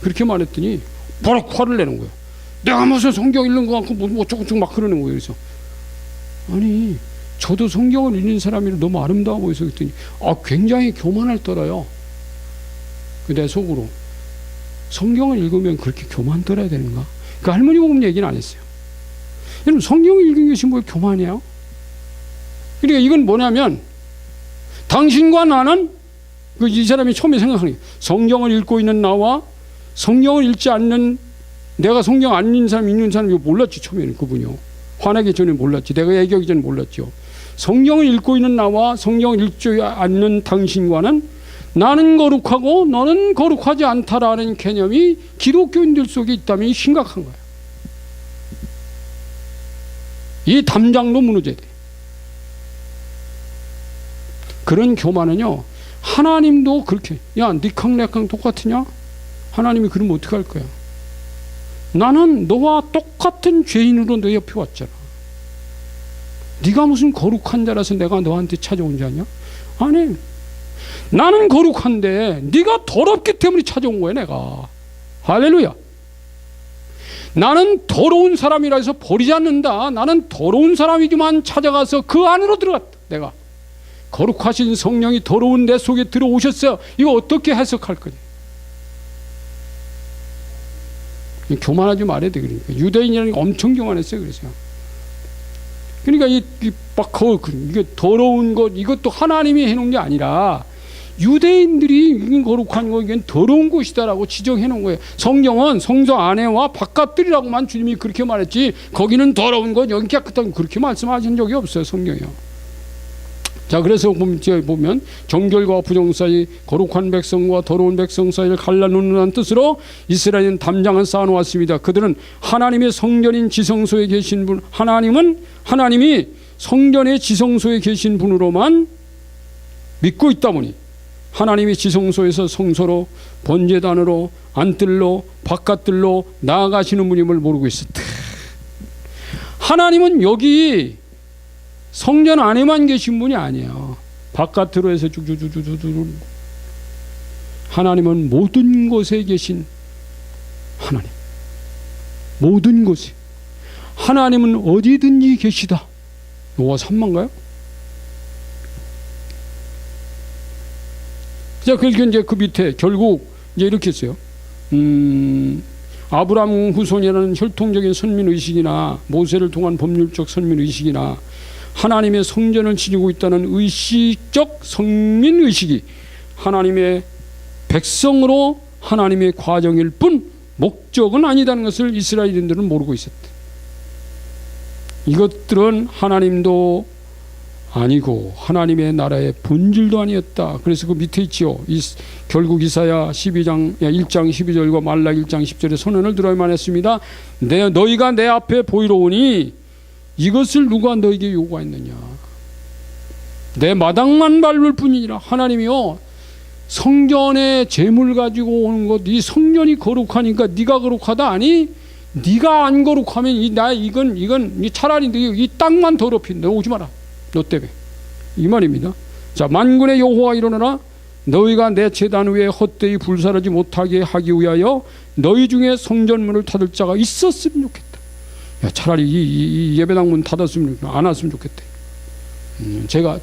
그렇게 말했더니 바로 화를 내는 거예요. 내가 무슨 성경 읽는 거 같고 뭐 어쩌고저쩌고 막 그러는 거예요. 그래서 아니, 저도 성경을 읽는 사람이라 너무 아름다워 보여서 그랬더니, 아, 굉장히 교만할 떨어요. 내 속으로, 성경을 읽으면 그렇게 교만 떨어야 되는가? 그 할머니 보면 얘기는 안 했어요. 여러분, 성경을 읽은 것이 뭐 교만이에요? 그러니까 이건 뭐냐면, 당신과 나는, 이 사람이 처음에 생각하는 게, 성경을 읽고 있는 나와 성경을 읽지 않는, 내가 성경 안 읽는 사람, 읽는 사람, 이거 몰랐지. 처음에는 그분이요. 화나기 전에 몰랐지. 내가 얘기하기 전에 몰랐죠. 성경을 읽고 있는 나와 성경을 읽지 않는 당신과는 나는 거룩하고 너는 거룩하지 않다라는 개념이 기독교인들 속에 있다면 심각한 거예요. 이 담장도 무너져야 돼. 그런 교만은요, 하나님도 그렇게, 야, 니캉 내캉 똑같으냐? 하나님이 그러면 어떻게 할 거야? 나는 너와 똑같은 죄인으로 너 옆에 왔잖아. 네가 무슨 거룩한 자라서 내가 너한테 찾아온 자냐? 아니, 나는 거룩한데 네가 더럽기 때문에 찾아온 거야, 내가. 할렐루야. 나는 더러운 사람이라 해서 버리지 않는다. 나는 더러운 사람이지만 찾아가서 그 안으로 들어갔다. 내가 거룩하신 성령이 더러운 내 속에 들어오셨어요. 이거 어떻게 해석할 거냐? 교만하지 말아야 돼. 그러니까 유대인이라는 게 엄청 교만했어요. 그래서 그러니까 이게 더러운 것, 이것도 하나님이 해놓은 게 아니라 유대인들이 이건 거룩한 거, 이건 더러운 곳이다라고 지정해 놓은 거예요. 성경은 성소 안에와 바깥들이라고만 주님이 그렇게 말했지, 거기는 더러운 것, 여기 깨끗한 것, 그렇게 말씀하신 적이 없어요, 성경이요. 자, 그래서 보면 정결과 부정 사이, 거룩한 백성과 더러운 백성 사이를 갈라놓는다는 뜻으로 이스라엘은 담장을 쌓아놓았습니다. 그들은 하나님의 성전인 지성소에 계신 분, 하나님이 성전의 지성소에 계신 분으로만 믿고 있다 보니 하나님이 지성소에서 성소로, 번제단으로, 안뜰로, 바깥뜰로 나아가시는 분임을 모르고 있었다. 하나님은 여기 성전 안에만 계신 분이 아니에요. 바깥으로 해서 쭉쭉쭉쭉쭉. 하나님은 모든 곳에 계신 하나님. 모든 곳에. 하나님은 어디든지 계시다. 요가 3만가요? 자, 그러니까 이제 그 밑에 결국 이제 이렇게 했어요. 아브라함 후손이라는 혈통적인 선민의식이나 모세를 통한 법률적 선민의식이나 하나님의 성전을 지니고 있다는 의식적 성민의식이 하나님의 백성으로 하나님의 과정일 뿐 목적은 아니다는 것을 이스라엘인들은 모르고 있었다. 이것들은 하나님도 아니고 하나님의 나라의 본질도 아니었다. 그래서 그 밑에 있지요. 결국 이사야 1장 12절과 말라 1장 10절에 선언을 들어야만 했습니다. 너희가 내 앞에 보이러 오니 이것을 누가 너에게 요구했느냐? 내 마당만 밟을 뿐이니라. 하나님이요, 성전에 제물 가지고 오는 것, 이 성전이 거룩하니까 네가 거룩하다. 아니, 네가 안 거룩하면 이건 차라리 이 땅만 더럽힌다. 오지 마라. 너 때문에. 이 말입니다. 자, 만군의 여호와 일어나라. 너희가 내 제단 위에 헛되이 불사르지 못하게 하기 위하여 너희 중에 성전문을 닫을 자가 있었으면 좋겠다. 야, 차라리 이 예배당 문 닫았으면 안 왔으면 좋겠대.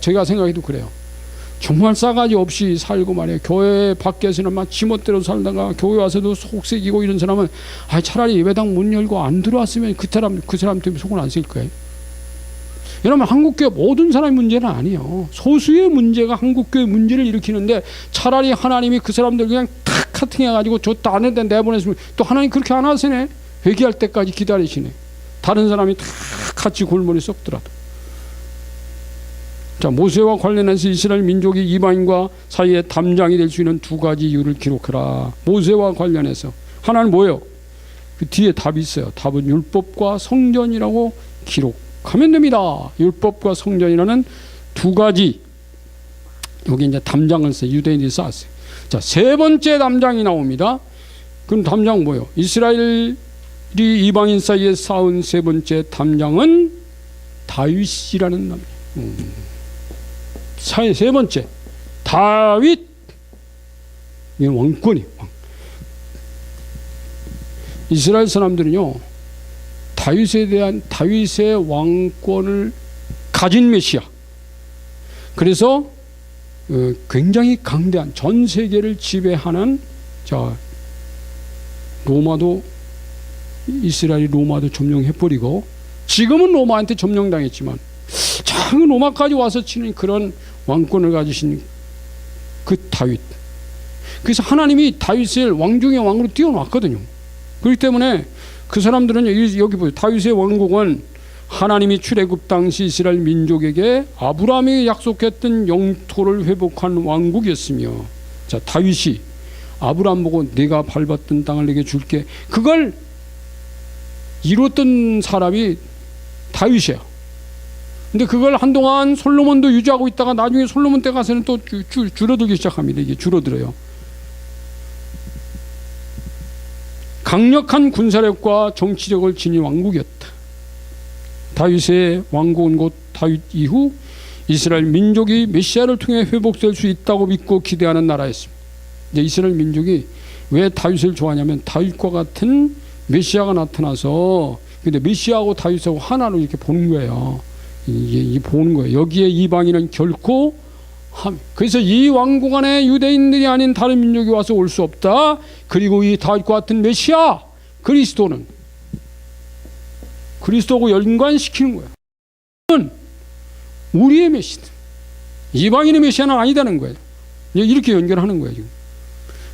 제가 생각해도 그래요. 정말 싸가지 없이 살고 말이에요. 교회 밖에서는 막 지멋대로 살다가 교회 와서도 속색이고 이런 사람은 차라리 예배당 문 열고 안 들어왔으면 그 사람 때문에 속은 안 쓸 거예요. 여러분, 한국교회 모든 사람의 문제는 아니에요. 소수의 문제가 한국교회 문제를 일으키는데 차라리 하나님이 그 사람들 그냥 탁 카팅해가지고 저 딴 데 내보냈으면 또 하나님 그렇게 안 하시네. 회개할 때까지 기다리시네. 다른 사람이 다 같이 골머리 썩더라도. 자, 모세와 관련해서 이스라엘 민족이 이방인과 사이에 담장이 될 수 있는 두 가지 이유를 기록해라. 모세와 관련해서 하나는 뭐예요? 그 뒤에 답이 있어요. 답은 율법과 성전이라고 기록하면 됩니다. 율법과 성전이라는 두 가지. 여기 이제 담장을 써요. 유대인들이 쌓았어요. 자, 세 번째 담장이 나옵니다. 그럼 담장 뭐예요? 이스라엘이 이방인 사이에 쌓은 세 번째 담장은 다윗이라는 남이에요. 세 번째 다윗, 이건 왕권이에요. 이스라엘 사람들은요, 다윗의 왕권을 가진 메시아. 그래서 굉장히 강대한 전 세계를 지배하는, 자, 로마도, 이스라엘이 로마도 점령해버리고, 지금은 로마한테 점령당했지만 작은 로마까지 와서 치는 그런 왕권을 가지신 그 다윗. 그래서 하나님이 다윗을 왕 중의 왕으로 띄워놨거든요. 그렇기 때문에 그 사람들은 여기 보세요. 다윗의 왕국은 하나님이 출애굽 당시 이스라엘 민족에게 아브라함이 약속했던 영토를 회복한 왕국이었으며, 자, 다윗이 아브라함 보고 내가 밟았던 땅을 내게 줄게, 그걸 이뤘던 사람이 다윗이에요. 근데 그걸 한동안 솔로몬도 유지하고 있다가 나중에 솔로몬 때 가서는 또 줄어들기 시작합니다. 이게 줄어들어요. 강력한 군사력과 정치력을 지닌 왕국이었다. 다윗의 왕국은 곧 다윗 이후 이스라엘 민족이 메시아를 통해 회복될 수 있다고 믿고 기대하는 나라였습니다. 이제 이스라엘 민족이 왜 다윗을 좋아하냐면 다윗과 같은 메시아가 나타나서, 근데 메시아하고 다윗하고 하나로 이렇게 보는 거예요. 이게 보는 거예요. 여기에 이방인은 결코 그래서 이 왕국 안에 유대인들이 아닌 다른 민족이 와서 올 수 없다. 그리고 이 다윗과 같은 메시아 그리스도는 그리스도하고 연관시키는 거예요. 우리의 메시아, 이방인의 메시아는 아니다는 거예요. 이렇게 연결하는 거예요 지금.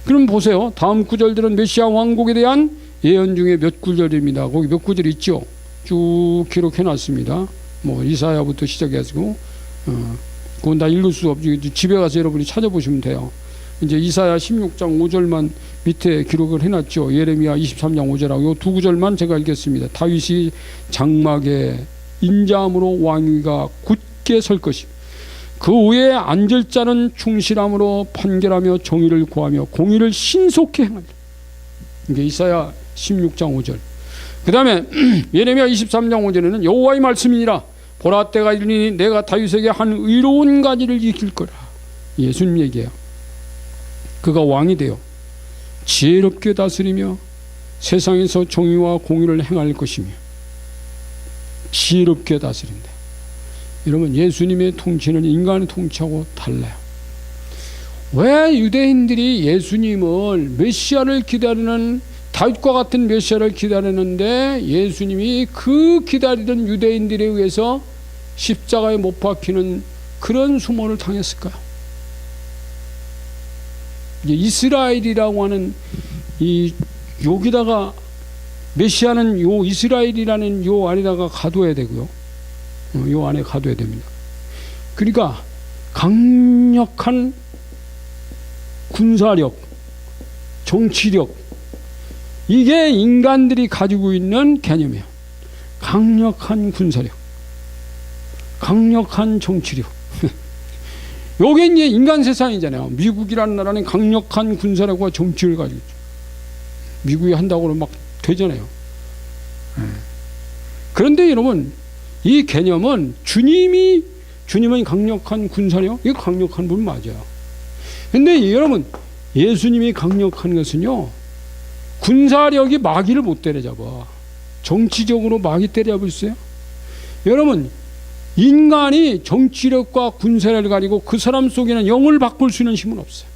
그럼 보세요. 다음 구절들은 메시아 왕국에 대한 예언 중에 몇 구절입니다. 거기 몇 구절 있죠. 쭉 기록해놨습니다. 뭐 이사야부터 시작해가지고 그건 다 읽을 수 없지. 집에 가서 여러분이 찾아보시면 돼요. 이제 이사야 16장 5절만 밑에 기록을 해놨죠. 예레미야 23장 5절하고 요 두 구절만 제가 읽겠습니다. 다윗이 장막에 인자함으로 왕위가 굳게 설 것이고 그 위에 앉을 자는 충실함으로 판결하며 정의를 구하며 공의를 신속히 행하리라. 이게 이사야 16장 5절. 그 다음에 예레미야 23장 5절에는 여호와의 말씀이니라. 보라, 때가 이르니 내가 다윗에게 한 의로운 가지를 익힐 거라. 예수님 얘기해요. 그가 왕이 되어 지혜롭게 다스리며 세상에서 정의와 공의를 행할 것이며. 지혜롭게 다스린다. 여러분, 예수님의 통치는 인간의 통치하고 달라요. 왜 유대인들이 예수님을 메시아를 기다리는, 다윗과 같은 메시아를 기다리는데 예수님이 그 기다리던 유대인들에 의해서 십자가에 못 박히는 그런 수모를 당했을까요? 이스라엘이라고 하는 여기다가 메시아는 요 이스라엘이라는 요 안에다가 가둬야 되고요. 요 안에 가둬야 됩니다. 그러니까 강력한 군사력, 정치력, 이게 인간들이 가지고 있는 개념이에요. 강력한 군사력, 강력한 정치력. 요게 이제 인간 세상이잖아요. 미국이라는 나라는 강력한 군사력과 정치를 가지고 있죠. 미국이 한다고 그러면 막 되잖아요. 그런데 여러분, 이 개념은 주님은 강력한 군사력, 이거 강력한 분 맞아요. 근데 여러분, 예수님이 강력한 것은요, 군사력이 마귀를 못 때려잡아. 정치적으로 마귀 때려잡을 수 있어요? 여러분, 인간이 정치력과 군사력을 가지고 그 사람 속에는 영을 바꿀 수 있는 힘은 없어요.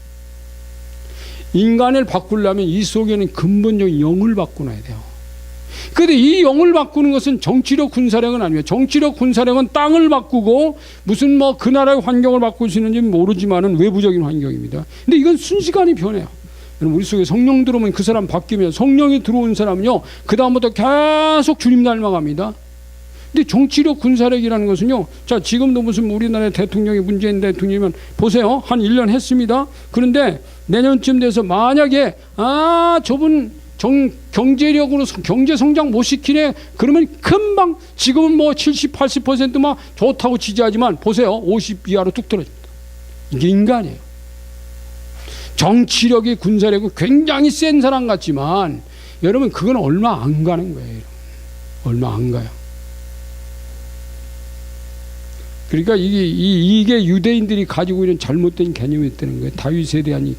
인간을 바꾸려면 이 속에는 근본적인 영을 바꿔놔야 돼요. 그런데 이 영을 바꾸는 것은 정치력 군사력은 아니에요. 정치력 군사력은 땅을 바꾸고 무슨 뭐 그 나라의 환경을 바꿀 수 있는지 모르지만은 외부적인 환경입니다. 근데 이건 순식간에 변해요. 우리 속에 성령 들어오면 그 사람 바뀌면, 성령이 들어온 사람은요, 그 다음부터 계속 주님 닮아갑니다. 근데 정치력 군사력이라는 것은요, 자, 지금도 무슨 우리나라의 대통령이 문재인 대통령이면 보세요. 한 1년 했습니다. 그런데 내년쯤 돼서 만약에 저분 경제력으로 경제 성장 못 시키네, 그러면 금방, 지금은 뭐 70, 80% 막 좋다고 지지하지만 보세요. 50 이하로 뚝 떨어집니다. 이게 인간이에요. 정치력이, 군사력이 굉장히 센 사람 같지만 여러분, 그건 얼마 안 가는 거예요. 여러분. 얼마 안 가요. 그러니까 이게 유대인들이 가지고 있는 잘못된 개념이 있다는 거예요. 다윗에 대한,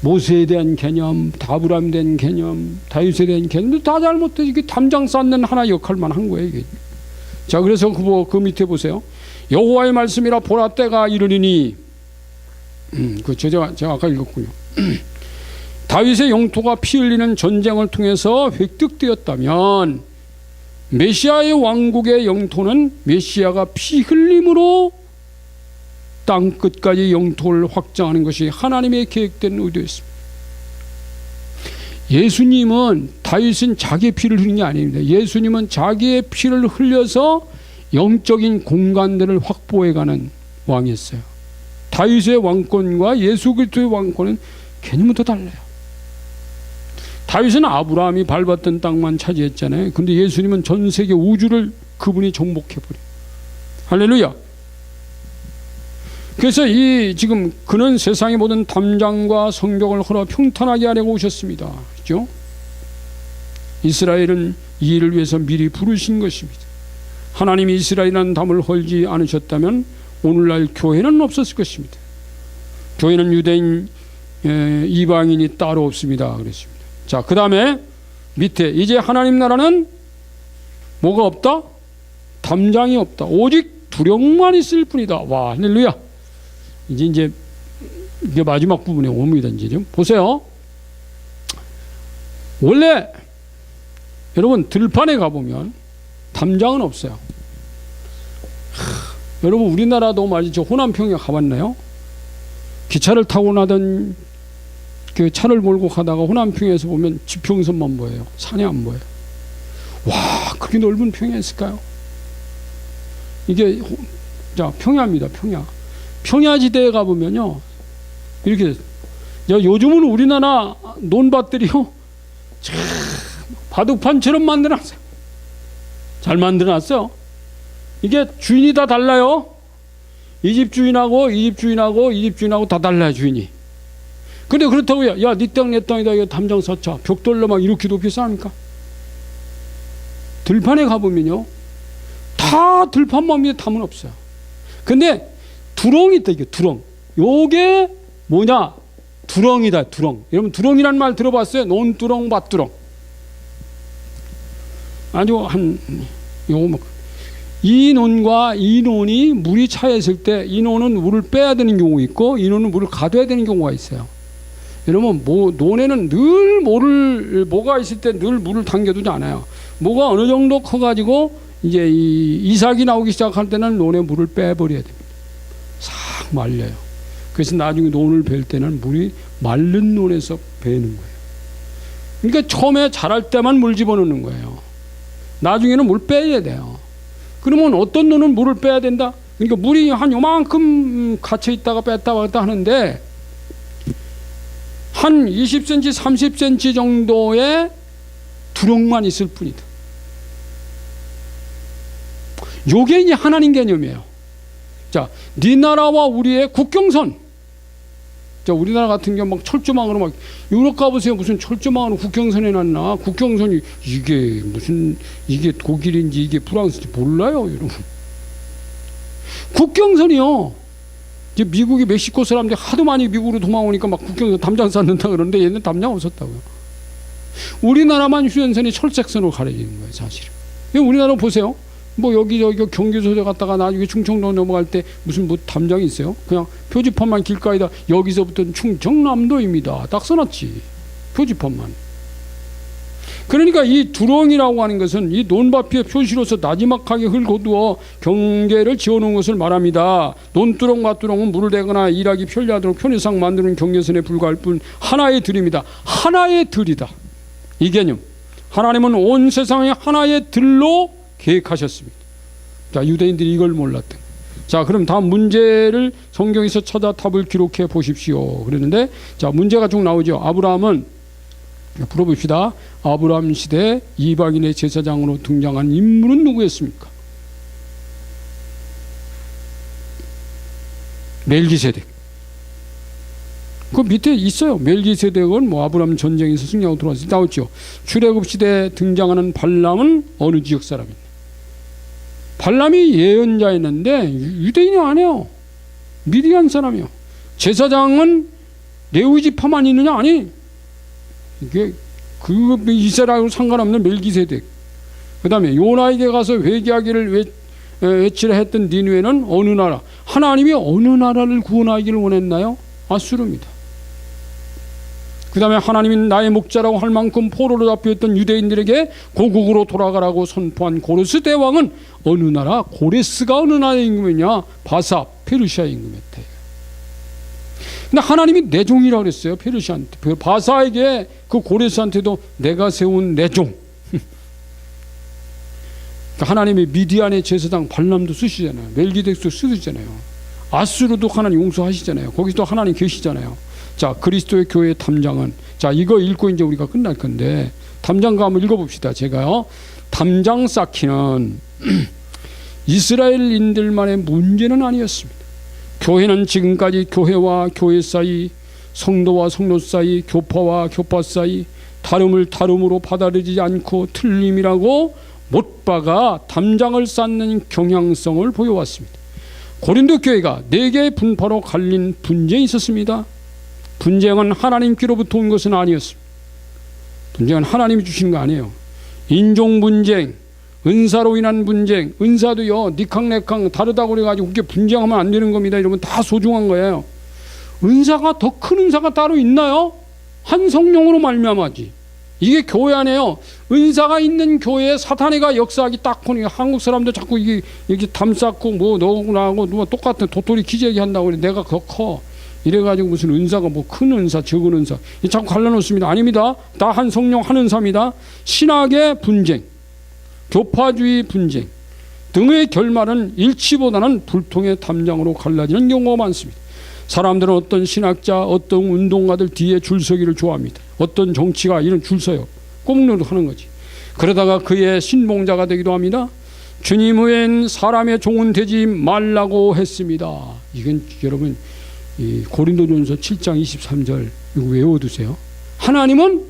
모세에 대한 개념, 아브라함에 대한 개념, 다윗에 대한 개념도 다 잘못돼. 이게 담장 쌓는 하나의 역할만 한 거예요. 이게. 자, 그래서 그 밑에 보세요. 여호와의 말씀이라 보라, 때가 이르리니. 제가 아까 읽었군요. 다윗의 영토가 피 흘리는 전쟁을 통해서 획득되었다면 메시아의 왕국의 영토는 메시아가 피 흘림으로 땅 끝까지 영토를 확장하는 것이 하나님의 계획된 의도였습니다. 예수님은, 다윗은 자기의 피를 흘린 게 아닙니다. 예수님은 자기의 피를 흘려서 영적인 공간들을 확보해가는 왕이었어요. 다윗의 왕권과 예수 그리스도의 왕권은 개념부터 달라요. 다윗은 아브라함이 밟았던 땅만 차지했잖아요. 근데 예수님은 전 세계 우주를 그분이 정복해버려요. 할렐루야. 그래서 지금 그는 세상의 모든 담장과 성벽을 헐어 평탄하게 하려고 오셨습니다. 그죠? 이스라엘은 이 일을 위해서 미리 부르신 것입니다. 하나님이 이스라엘이라는 담을 헐지 않으셨다면 오늘날 교회는 없었을 것입니다. 교회는 유대인, 이방인이 따로 없습니다. 그랬습니다. 자, 그 다음에 밑에 이제 하나님 나라는 뭐가 없다? 담장이 없다. 오직 두령만 있을 뿐이다. 와, 할렐루야. 이제 이게 마지막 부분에 옵니다. 이제 좀 보세요. 원래 여러분 들판에 가보면 담장은 없어요. 여러분 우리나라도 말이죠. 호남평야 가봤나요? 기차를 타고 나던 그 차를 몰고 가다가 호남평야에서 보면 지평선만 보여요. 산이 안 보여요. 와, 그렇게 넓은 평야였을까요? 이게 자, 평야입니다. 평야지대에 가보면요, 이렇게 요즘은 우리나라 논밭들이요, 참 바둑판처럼 만들어놨어요. 잘 만들어놨어요. 이게 주인이 다 달라요. 이 집 주인하고 이 집 주인하고 이 집 주인하고 다 달라요, 주인이. 근데 그렇다고 야, 네 땅 내 땅이다, 이거 담장 쌓자, 벽돌로 막 이렇게 높이 쌓습니까? 들판에 가보면요, 다 들판만 위에 담은 없어요. 근데 두렁이 있다. 이게 두렁. 요게 뭐냐? 두렁이다. 두렁. 여러분 두렁이란 말 들어봤어요? 논두렁, 밭두렁. 아주 요거 뭐 이 논과 이 논이 물이 차있을 때 이 논은 물을 빼야 되는 경우가 있고 이 논은 물을 가둬야 되는 경우가 있어요. 여러분 논에는 늘 모가 있을 때 늘 물을 당겨두지 않아요. 모가 어느 정도 커가지고 이제 이삭이 나오기 시작할 때는 논에 물을 빼버려야 됩니다. 싹 말려요. 그래서 나중에 논을 벨 때는 물이 마른 논에서 베는 거예요. 그러니까 처음에 자랄 때만 물 집어넣는 거예요. 나중에는 물 빼야 돼요. 그러면 어떤 논은 물을 빼야 된다? 그러니까 물이 한 요만큼 갇혀 있다가 뺐다 왔다 하는데 한 20cm, 30cm 정도의 두렁만 있을 뿐이다. 요게 이제 하나님 개념이에요. 자, 네 나라와 우리의 국경선. 자, 우리나라 같은 경우 막 철조망으로 막 유럽 가보세요. 무슨 철조망으로 국경선에 놨나? 국경선이 이게 무슨 이게 독일인지 이게 프랑스인지 몰라요, 여러분. 국경선이요. 이제 미국이 멕시코 사람들이 하도 많이 미국으로 도망오니까 막 국경에서 담장 쌓는다 그러는데 얘는 담장 없었다고요. 우리나라만 휴전선이 철책선으로 가려지는 거예요, 사실은. 우리나라 보세요. 뭐 여기 경기소대 갔다가 나중에 충청도 넘어갈 때 무슨 뭐 담장이 있어요? 그냥 표지판만 길가에다 여기서부터는 충청남도입니다. 딱 써놨지. 표지판만. 그러니까 이 두렁이라고 하는 것은 이 논바피의 표시로서 나지막하게 흙어두어 경계를 지어놓은 것을 말합니다. 논두렁 밭두렁은 물을 대거나 일하기 편리하도록 편의상 만드는 경계선에 불과할 뿐 하나의 들입니다. 하나의 들이다. 이 개념. 하나님은 온 세상에 하나의 들로 계획하셨습니다. 자, 유대인들이 이걸 몰랐던. 자, 그럼 다음 문제를 성경에서 찾아 답을 기록해 보십시오. 그랬는데, 자, 문제가 쭉 나오죠. 아브라함은, 풀어봅시다. 아브라함 시대 이방인의 제사장으로 등장한 인물은 누구였습니까? 멜기세덱. 그 밑에 있어요. 멜기세덱은 뭐 아브라함 전쟁에서 승리하고 들어와서 나왔죠. 출애굽 시대에 등장하는 발람은 어느 지역 사람입니까? 발람이 예언자였는데 유대인이 아니에요. 미디안 사람이요. 제사장은 레위 지파만 있느냐? 아니. 이게 그 이스라엘하고 상관없는 멜기세덱. 그다음에 요나에게 가서 회개하기를 외치려 했던 니느웨는 어느 나라? 하나님이 어느 나라를 구원하기를 원했나요? 아수르입니다. 그 다음에 하나님이 나의 목자라고 할 만큼 포로로 잡혀있던 유대인들에게 고국으로 돌아가라고 선포한 고레스 대왕은 어느 나라? 고레스가 어느 나라의 임금이냐? 바사, 페르시아의 임금이었다. 근데 하나님이 내 종이라고 그랬어요. 페르시아한테. 바사에게 그 고레스한테도 내가 세운 내 종. 하나님의 미디안의 제사장 발람도 쓰시잖아요. 멜기덱도 쓰시잖아요. 아수르도 하나님 용서하시잖아요. 거기도 하나님 계시잖아요. 자, 그리스도의 교회의 담장은, 자, 이거 읽고 이제 우리가 끝날 건데, 담장가 한번 읽어봅시다. 제가요. 담장 쌓기는 이스라엘인들만의 문제는 아니었습니다. 교회는 지금까지 교회와 교회 사이, 성도와 성도 사이, 교파와 교파 사이, 다름을 다름으로 받아들이지 않고 틀림이라고 못 박아 담장을 쌓는 경향성을 보여왔습니다. 고린도 교회가 4개의 분파로 갈린 분쟁이 있었습니다. 분쟁은 하나님께로부터 온 것은 아니었습니다. 분쟁은 하나님이 주신 거 아니에요. 인종 분쟁, 은사로 인한 분쟁, 은사도요 니캉네캉 다르다고 그래가지고 그게 분쟁하면 안 되는 겁니다. 이러면 다 소중한 거예요. 은사가 더 큰 은사가 따로 있나요? 한 성령으로 말미암아지. 이게 교회 안에요. 은사가 있는 교회에 사탄이가 역사하기 딱 보니까 한국 사람들 자꾸 이게 담 쌓고 뭐 너하고 나하고 누가 똑같은 도토리 기재기 한다고 그래. 내가 더 커. 이래가지고 무슨 은사가 뭐 큰 은사, 적은 은사. 자꾸 갈라놓습니다. 아닙니다. 다 한 성령, 한 은사입니다. 신학의 분쟁, 교파주의 분쟁 등의 결말은 일치보다는 불통의 담장으로 갈라지는 경우가 많습니다. 사람들은 어떤 신학자, 어떤 운동가들 뒤에 줄서기를 좋아합니다. 어떤 정치가 이런 줄 서요. 꽁노릇 하는 거지. 그러다가 그의 신봉자가 되기도 합니다. 주님 외엔 사람의 종은 되지 말라고 했습니다. 이건 여러분 이 고린도전서 7장 23절 이거 외워두세요. 하나님은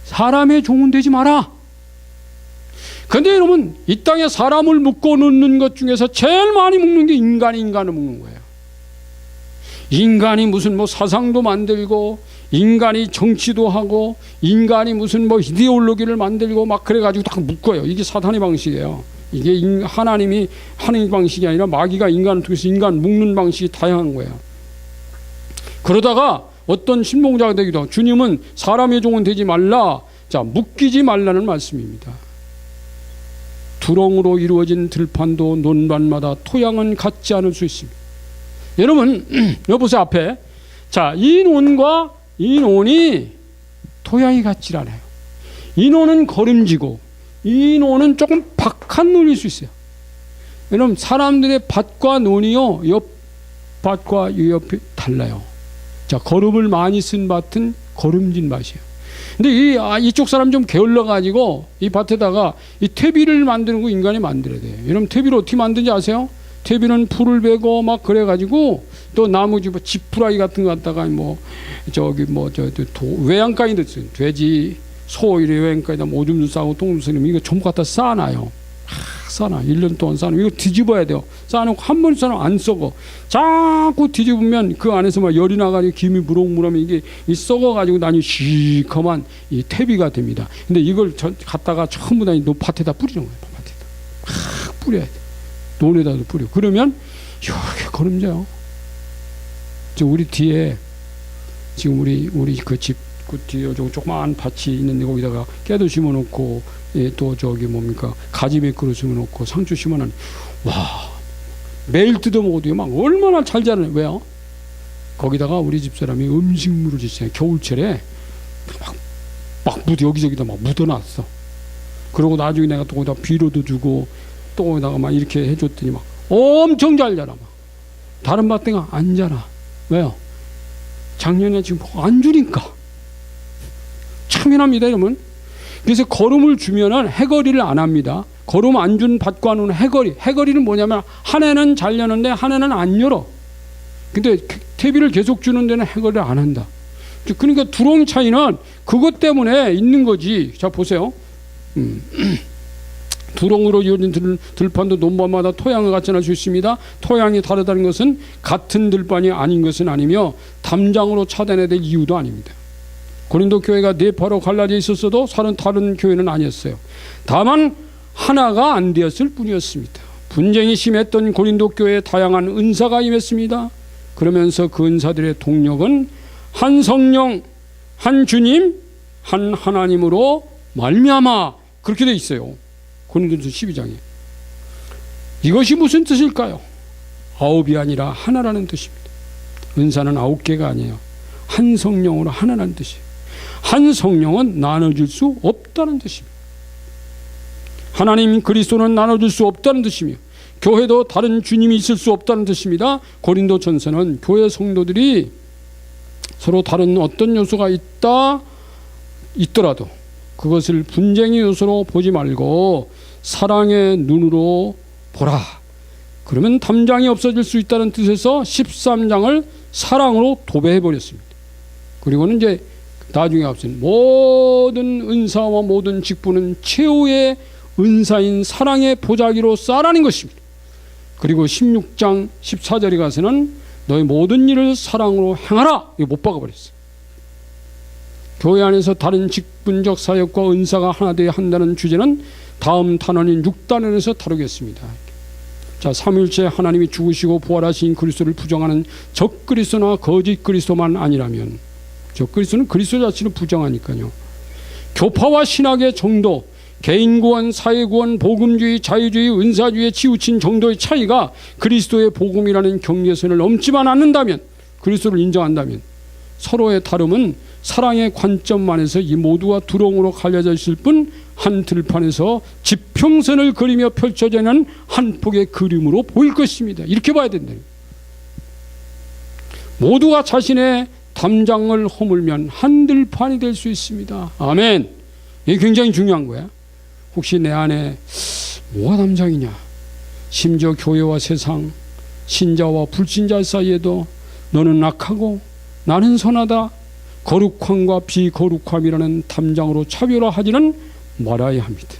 사람의 종은 되지 마라. 그런데 여러분 이 땅에 사람을 묶어 놓는 것 중에서 제일 많이 묶는 게 인간을 묶는 거예요. 인간이 무슨 뭐 사상도 만들고 인간이 정치도 하고 인간이 무슨 뭐 이데올로기를 만들고 막 그래가지고 다 묶어요. 이게 사탄의 방식이에요. 이게 하나님이 하는 방식이 아니라 마귀가 인간을 통해서 인간 묶는 방식이 다양한 거예요. 그러다가 어떤 신봉자가 되기도 하고 주님은 사람의 종은 되지 말라. 자, 묶이지 말라는 말씀입니다. 두렁으로 이루어진 들판도 논밭마다 토양은 같지 않을 수 있습니다. 여러분 여보세요 앞에. 자, 이 논과 이 논이 토양이 같지 않아요. 이 논은 거름지고 이 논은 조금 박한 논일 수 있어요. 여러분 사람들의 밭과 논이요 옆 밭과 이 옆이 달라요. 자, 거름을 많이 쓴 밭은 거름진 밭이에요. 근데 이쪽 사람 좀 게을러 가지고 이 밭에다가 이 퇴비를 만드는 거 인간이 만들어야 돼요. 여러분 퇴비를 어떻게 만드는지 아세요? 퇴비는 풀을 베고 막 그래가지고 또 나무 지푸라기 같은 거 갖다가 외양간이 있어요. 돼지, 소 이래 외양간에다 오줌도 싸고 똥도 싸고 이거 전부 갖다 쌓아놔요. 쌓아놔. 1년 동안 쌓아놔. 이거 뒤집어야 돼요. 쌓아놓고 한 번 쌓아놓으면 안 썩어. 자꾸 뒤집으면 그 안에서 막 열이 나가지고 김이 무럭무럭하면 이게 썩어가지고 나중에 시커먼 이 퇴비가 됩니다. 근데 이걸 갖다가 전부 다 이 밭에다 뿌리는 거예요. 밭에다 막 뿌려야 돼. 논에다도 뿌려. 그러면 이렇게 거름져요. 우리 뒤에 지금 우리 그 집 그 뒤에 조그마한 밭이 있는데 거기다가 깨도 심어놓고 또 저기 뭡니까 가지맥그로 심어놓고 상추 심어놓은 와 매일 뜯어먹어도 막 얼마나 잘 자라네. 왜요? 거기다가 우리 집사람이 음식물을 짓어요. 겨울철에 막 여기저기다 막 묻어놨어. 그러고 나중에 내가 또 거기다 비료도 주고 또 거기다가 막 이렇게 해줬더니 막 엄청 잘 자라. 막 다른 밭에가 안 자라. 왜요? 작년에 지금 안 주니까. 참연합니다, 여러분. 그래서 거름을 주면은 해거리를 안 합니다. 거름 안 준 밭과는 해거리. 해거리는 뭐냐면 한 해는 잘 여는데 한 해는 안 열어. 근데 퇴비를 계속 주는 데는 해거리를 안 한다. 그러니까 두렁 차이는 그것 때문에 있는 거지. 자 보세요. 두렁으로 이어진 들판도 논밭마다 토양을 같이 할 수 있습니다. 토양이 다르다는 것은 같은 들판이 아닌 것은 아니며 담장으로 차단해야 될 이유도 아닙니다. 고린도 교회가 네파로 갈라져 있었어도 다른 교회는 아니었어요. 다만 하나가 안 되었을 뿐이었습니다. 분쟁이 심했던 고린도 교회에 다양한 은사가 임했습니다. 그러면서 그 은사들의 동력은 한 성령, 한 주님, 한 하나님으로 말미암아 그렇게 돼 있어요. 고린도전서 12장에. 이것이 무슨 뜻일까요? 9이 아니라 하나라는 뜻입니다. 은사는 9개가 아니에요. 한 성령으로 하나라는 뜻이에요. 한 성령은 나눠질 수 없다는 뜻입니다. 하나님 그리스도는 나눠질 수 없다는 뜻이며 교회도 다른 주님이 있을 수 없다는 뜻입니다. 고린도전서는 교회 성도들이 서로 다른 어떤 요소가 있더라도 그것을 분쟁의 요소로 보지 말고 사랑의 눈으로 보라. 그러면 담장이 없어질 수 있다는 뜻에서 13장을 사랑으로 도배해버렸습니다. 그리고는 이제 나중에 앞선 모든 은사와 모든 직분은 최후의 은사인 사랑의 보자기로 쌓아라는 것입니다. 그리고 16장 14절에 가서는 너의 모든 일을 사랑으로 행하라. 이거 못 박아버렸어요. 교회 안에서 다른 직분적 사역과 은사가 하나 되어야 한다는 주제는 다음 단원인 6단원에서 다루겠습니다. 자, 삼위일체 하나님이 죽으시고 부활하신 그리스도를 부정하는 적그리스도나 거짓 그리스도만 아니라면, 적그리스도는 그리스도 자신을 부정하니까요. 교파와 신학의 정도, 개인구원, 사회구원, 복음주의, 자유주의, 은사주의에 치우친 정도의 차이가 그리스도의 복음이라는 경계선을 넘지만 않는다면, 그리스도를 인정한다면 서로의 다름은 사랑의 관점만에서 이 모두가 두렁으로 갈려져 있을 뿐 한 들판에서 지평선을 그리며 펼쳐져 있는 한 폭의 그림으로 보일 것입니다. 이렇게 봐야 된다. 모두가 자신의 담장을 허물면 한 들판이 될 수 있습니다. 아멘. 이게 굉장히 중요한 거야. 혹시 내 안에 뭐가 담장이냐? 심지어 교회와 세상, 신자와 불신자 사이에도 너는 악하고 나는 선하다, 거룩함과 비거룩함이라는 담장으로 차별화하지는 말아야 합니다.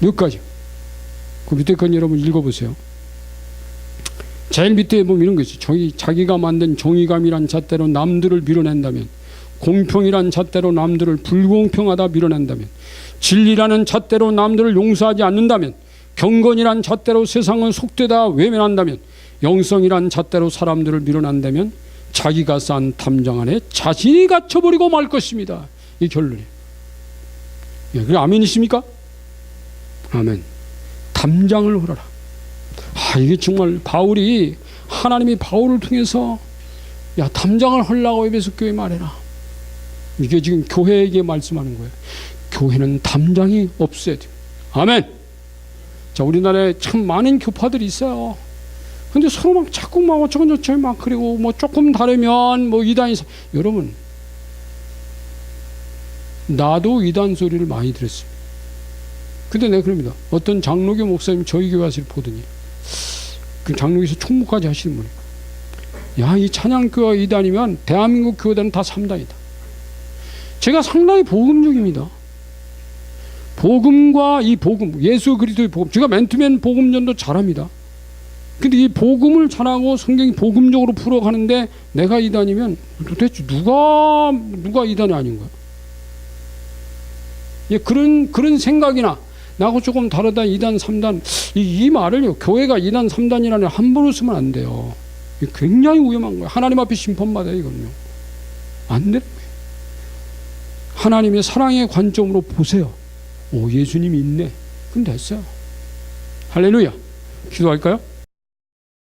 여기까지. 그 밑에 건 여러분 읽어보세요. 제일 밑에 보면 이런 거 있어요. 자기가 만든 정의감이란 잣대로 남들을 밀어낸다면, 공평이란 잣대로 남들을 불공평하다 밀어낸다면, 진리라는 잣대로 남들을 용서하지 않는다면, 경건이란 잣대로 세상은 속되다 외면한다면, 영성이란 잣대로 사람들을 밀어낸다면 자기가 쌓은 담장 안에 자신이 갇혀버리고 말 것입니다. 이 결론이에요. 예, 그래 아멘이십니까? 아멘. 담장을 헐어라. 이게 정말 바울이, 하나님이 바울을 통해서 야 담장을 헐라고 에베소 교회 말해라. 이게 지금 교회에게 말씀하는 거예요. 교회는 담장이 없어야 돼요. 아멘. 자, 우리나라에 참 많은 교파들이 있어요. 근데 서로 막 자꾸 막 어쩌고저쩌고 막 그리고 뭐 조금 다르면 뭐 이단이, 여러분 나도 이단 소리를 많이 들었습니다. 근데 내가 그럽니다. 어떤 장로교 목사님 저희 교회 와서 보더니 그 장로교에서 총무까지 하시는 분이에요. 야, 이 찬양교회가 이단이면 대한민국 교회들은 다 3단이다. 제가 상당히 복음적입니다. 복음과 이 복음, 예수 그리스도의 복음, 제가 맨투맨 복음전도 잘합니다. 근데 이 복음을 잘하고 성경이 복음적으로 풀어가는데 내가 이단이면 도대체 누가 이단이 아닌 거야? 예, 그런 생각이나 나하고 조금 다르다 2단 3단 이 말을요, 교회가 2단 3단이라는 함부로 쓰면 안 돼요. 굉장히 위험한 거예요. 하나님 앞에 심판받아요. 이건요 안 돼요. 하나님의 사랑의 관점으로 보세요. 오, 예수님이 있네. 그럼 됐어요. 할렐루야. 기도할까요?